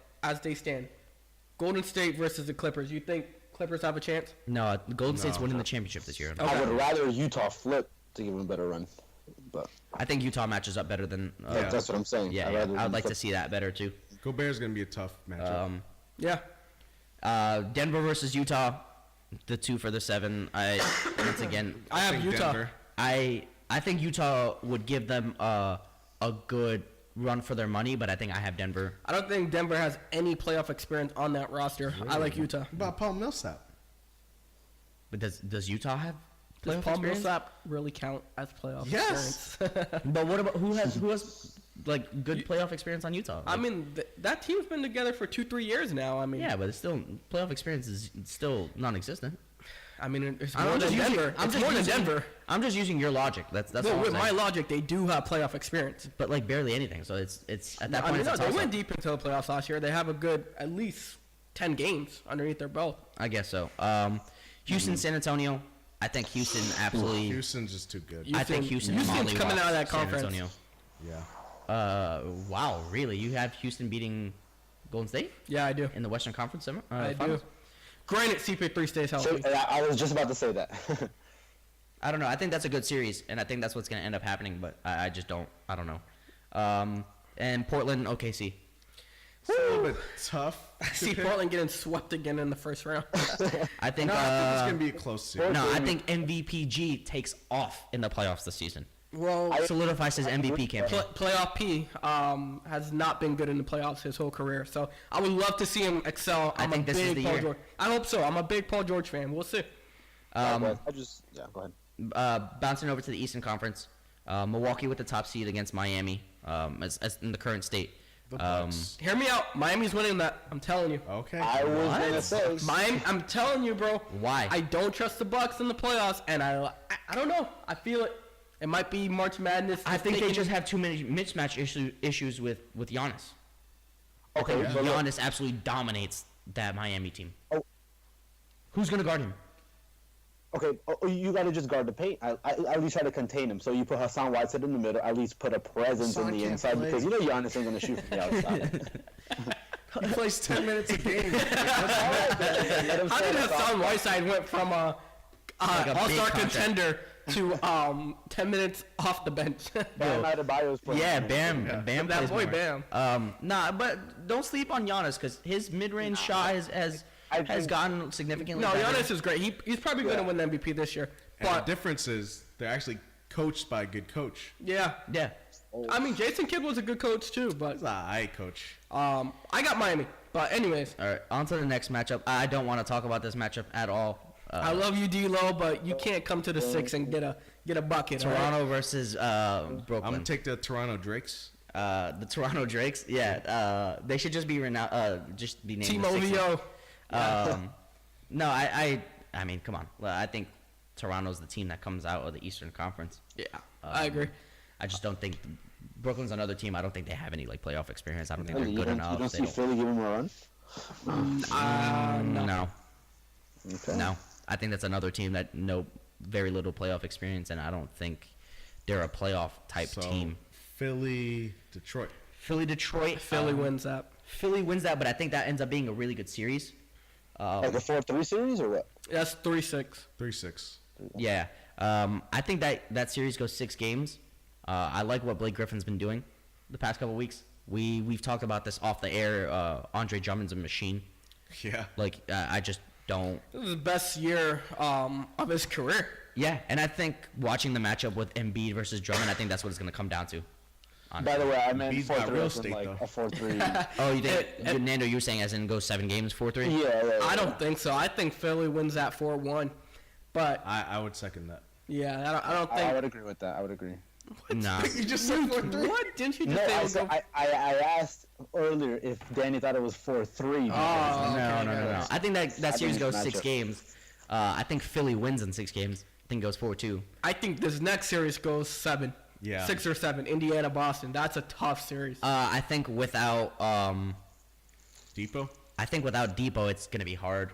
Golden State versus the Clippers. You think Clippers have a chance? No, Golden State's winning the championship this year. Okay. I would rather Utah flip to give him a better run, but I think Utah matches up better than. that's what I'm saying. Yeah, I'd yeah. rather I would them like to flip. see that better too. Gobert's going to be a tough matchup. Yeah. Denver versus Utah, the 2 for the 7. Once again, I have think Utah. Denver. I think Utah would give them a good run for their money, but I think I have Denver. I don't think Denver has any playoff experience on that roster. I like Utah. What about Paul Millsap? But does Utah have Does playoff Paul experience? Millsap really count as playoff Yes. experience? But what about who has like good playoff experience on Utah? I Like, mean, that team's been together for 2-3 years now. I mean, yeah, but it's still playoff experience is still non-existent. I mean, it's I'm more just than using- Denver. I'm It's just more than using- Denver. I'm just using your logic. That's No, all I'm with my saying. logic, they do have playoff experience. But like barely anything. So it's at that I point mean, it's no, a they toss-up. went deep into the playoffs last year. They have a good, at least 10 games underneath their belt. I guess so. Houston, San Antonio. I think Houston absolutely. Houston's just too good. You- I think Houston. Houston's mollywops coming out of that San conference. Antonio. Yeah. Wow, really? You have Houston beating Golden State Yeah, I do. in the Western Conference I finals? do. Granted, CP3 stays So, healthy. I was just about to say that. I don't know. I think that's a good series, and I think that's what's going to end up happening. But I just don't. I don't know. And Portland, OKC. It's a little bit tough. See Portland getting swept again in the first round. I think. No, I think it's going to be a close series. No, I think MVPG takes off in the playoffs this season. Well, Solidifies his MVP campaign. playoff P has not been good in the playoffs his whole career. So I would love to see him excel. I think this is the Paul year. George. I hope so. I'm a big Paul George fan. We'll see. I go ahead. Bouncing over to the Eastern Conference, Milwaukee with the top seed against Miami, as in the current state. The Bucks. Hear me out. Miami's winning that. I'm telling you. Okay. I was gonna say Miami. I'm telling you, bro. Why? I don't trust the Bucks in the playoffs, and I don't know. I feel it. It might be March Madness. I think they taking- just have too many mismatch issues with Giannis. okay. But look, Giannis absolutely dominates that Miami team. Oh. Who's gonna guard him? okay, you gotta just guard the paint. I at least try to contain him. So you put Hassan Whiteside in the middle. At least put a presence Hassan in the can't inside play. because you know Giannis ain't gonna shoot from the outside. He plays 10 minutes a game. Let him How set did us off. Hassan Whiteside went from Like a big all-star contract. contender to 10 minutes off the bench. Bam Adebayo's playing. Yeah, Bam. Bam That plays boy more. Bam. Nah, but don't sleep on Giannis because his mid-range shot has I think- gotten significantly No, better. Giannis is great. He's probably going to win the MVP this year. And the But difference is they're actually coached by a good coach. yeah, Yeah. I mean Jason Kidd was a good coach too. But He's an alright coach. I got Miami. But anyways, All right, on to the next matchup. I don't want to talk about this matchup at all. I love you, D-Lo, but you can't come to the 6 and get a bucket. all right? Toronto versus I'm Brooklyn. gonna take the Toronto Drakes. The Toronto Drakes. Yeah. They should just be just be named Team the Sixers. OVO. No, I mean, come on. Well, I think Toronto's the team that comes out of the Eastern Conference. Yeah, I agree. I just don't think Brooklyn's another team. I don't think they have any like playoff experience. I don't think You they're good don't, enough. you don't They see Philly giving him a run? no. Okay. No. I think that's another team that very little playoff experience, and I don't think they're a playoff type So team. Philly, Detroit. Philly, Detroit. Philly wins that. Philly wins that, but I think that ends up being a really good series. Like a 4-3 series or what? That's 3-6. 3-6. Yeah. I think that series goes 6 games. I like what Blake Griffin's been doing the past couple weeks. We've talked about this off the air. Andre Drummond's a machine. Yeah. Like I just don't. This is the best year of his career. Yeah, and I think watching the matchup with Embiid versus Drummond, I think that's what it's going to come down to. By the way, I meant He's got 4-3 real as in, estate, like though. a 4-3. Oh, you think Nando? You were saying as in go 7 games, 4-3? Yeah. I don't think so. I think Philly wins that 4-1. But I would second that. yeah, I don't I think. would agree with that. I would agree. Nah. You just said 4-3. What? Didn't you just No, say it I, was said, I asked earlier if Danny thought it was 4-3. Oh, No. I think that I series think goes it's 6 matchup. games. I think Philly wins in 6 games. I think it goes 4-2. I think this next series goes 7. Yeah. 6 or 7. Indiana, Boston. That's a tough series. I think without Depot. Depot, it's gonna be hard.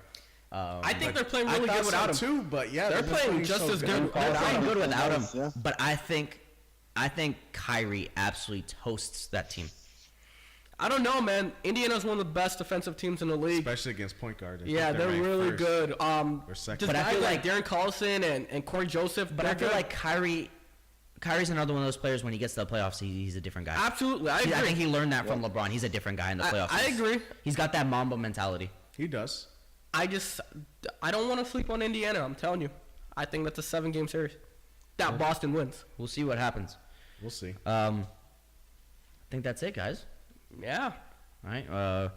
I think they're playing I really thought good without him. so too, but yeah, They're playing just as good. They're playing good without him, Yeah. but I think Kyrie absolutely toasts that team. I don't know, man. Indiana's one of the best defensive teams in the league. especially against point guard. I Yeah, think they're ranked really first. good. Or second. Just But I guys feel like like- Darren Collison and Corey Joseph. But I feel like Kyrie's another one of those players when he gets to the playoffs, he's a different guy. absolutely, I agree. I think he learned that from LeBron. He's a different guy in the playoffs. I agree. He's got that Mamba mentality. He does. I don't want to sleep on Indiana. I'm telling you. I think that's a 7-game series. That Boston wins. We'll see what happens. We'll see. I think that's it, guys. Yeah. All right.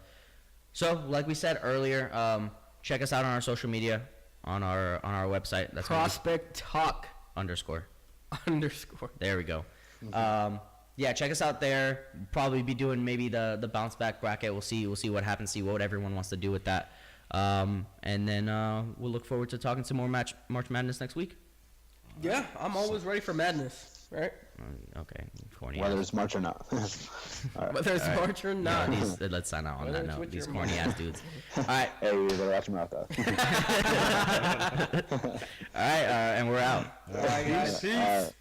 So, like we said earlier, check us out on our social media, on our website. That's gonna be Prospect Talk _. _ There we go. Yeah, check us out there. Probably be doing maybe the bounce back bracket. We'll see what happens. See what everyone wants to do with that. And then we'll look forward to talking some more March Madness next week. Yeah, I'm always ready for madness, right? Okay, corny. Whether ass. it's March or not. All right. Whether it's March or not. No, let's sign out on Whether that it's note. with These your corny mom. ass dudes. All right, Hey, you better watch your mouth out. all right, and we're out. All right, guys. Peace. All right.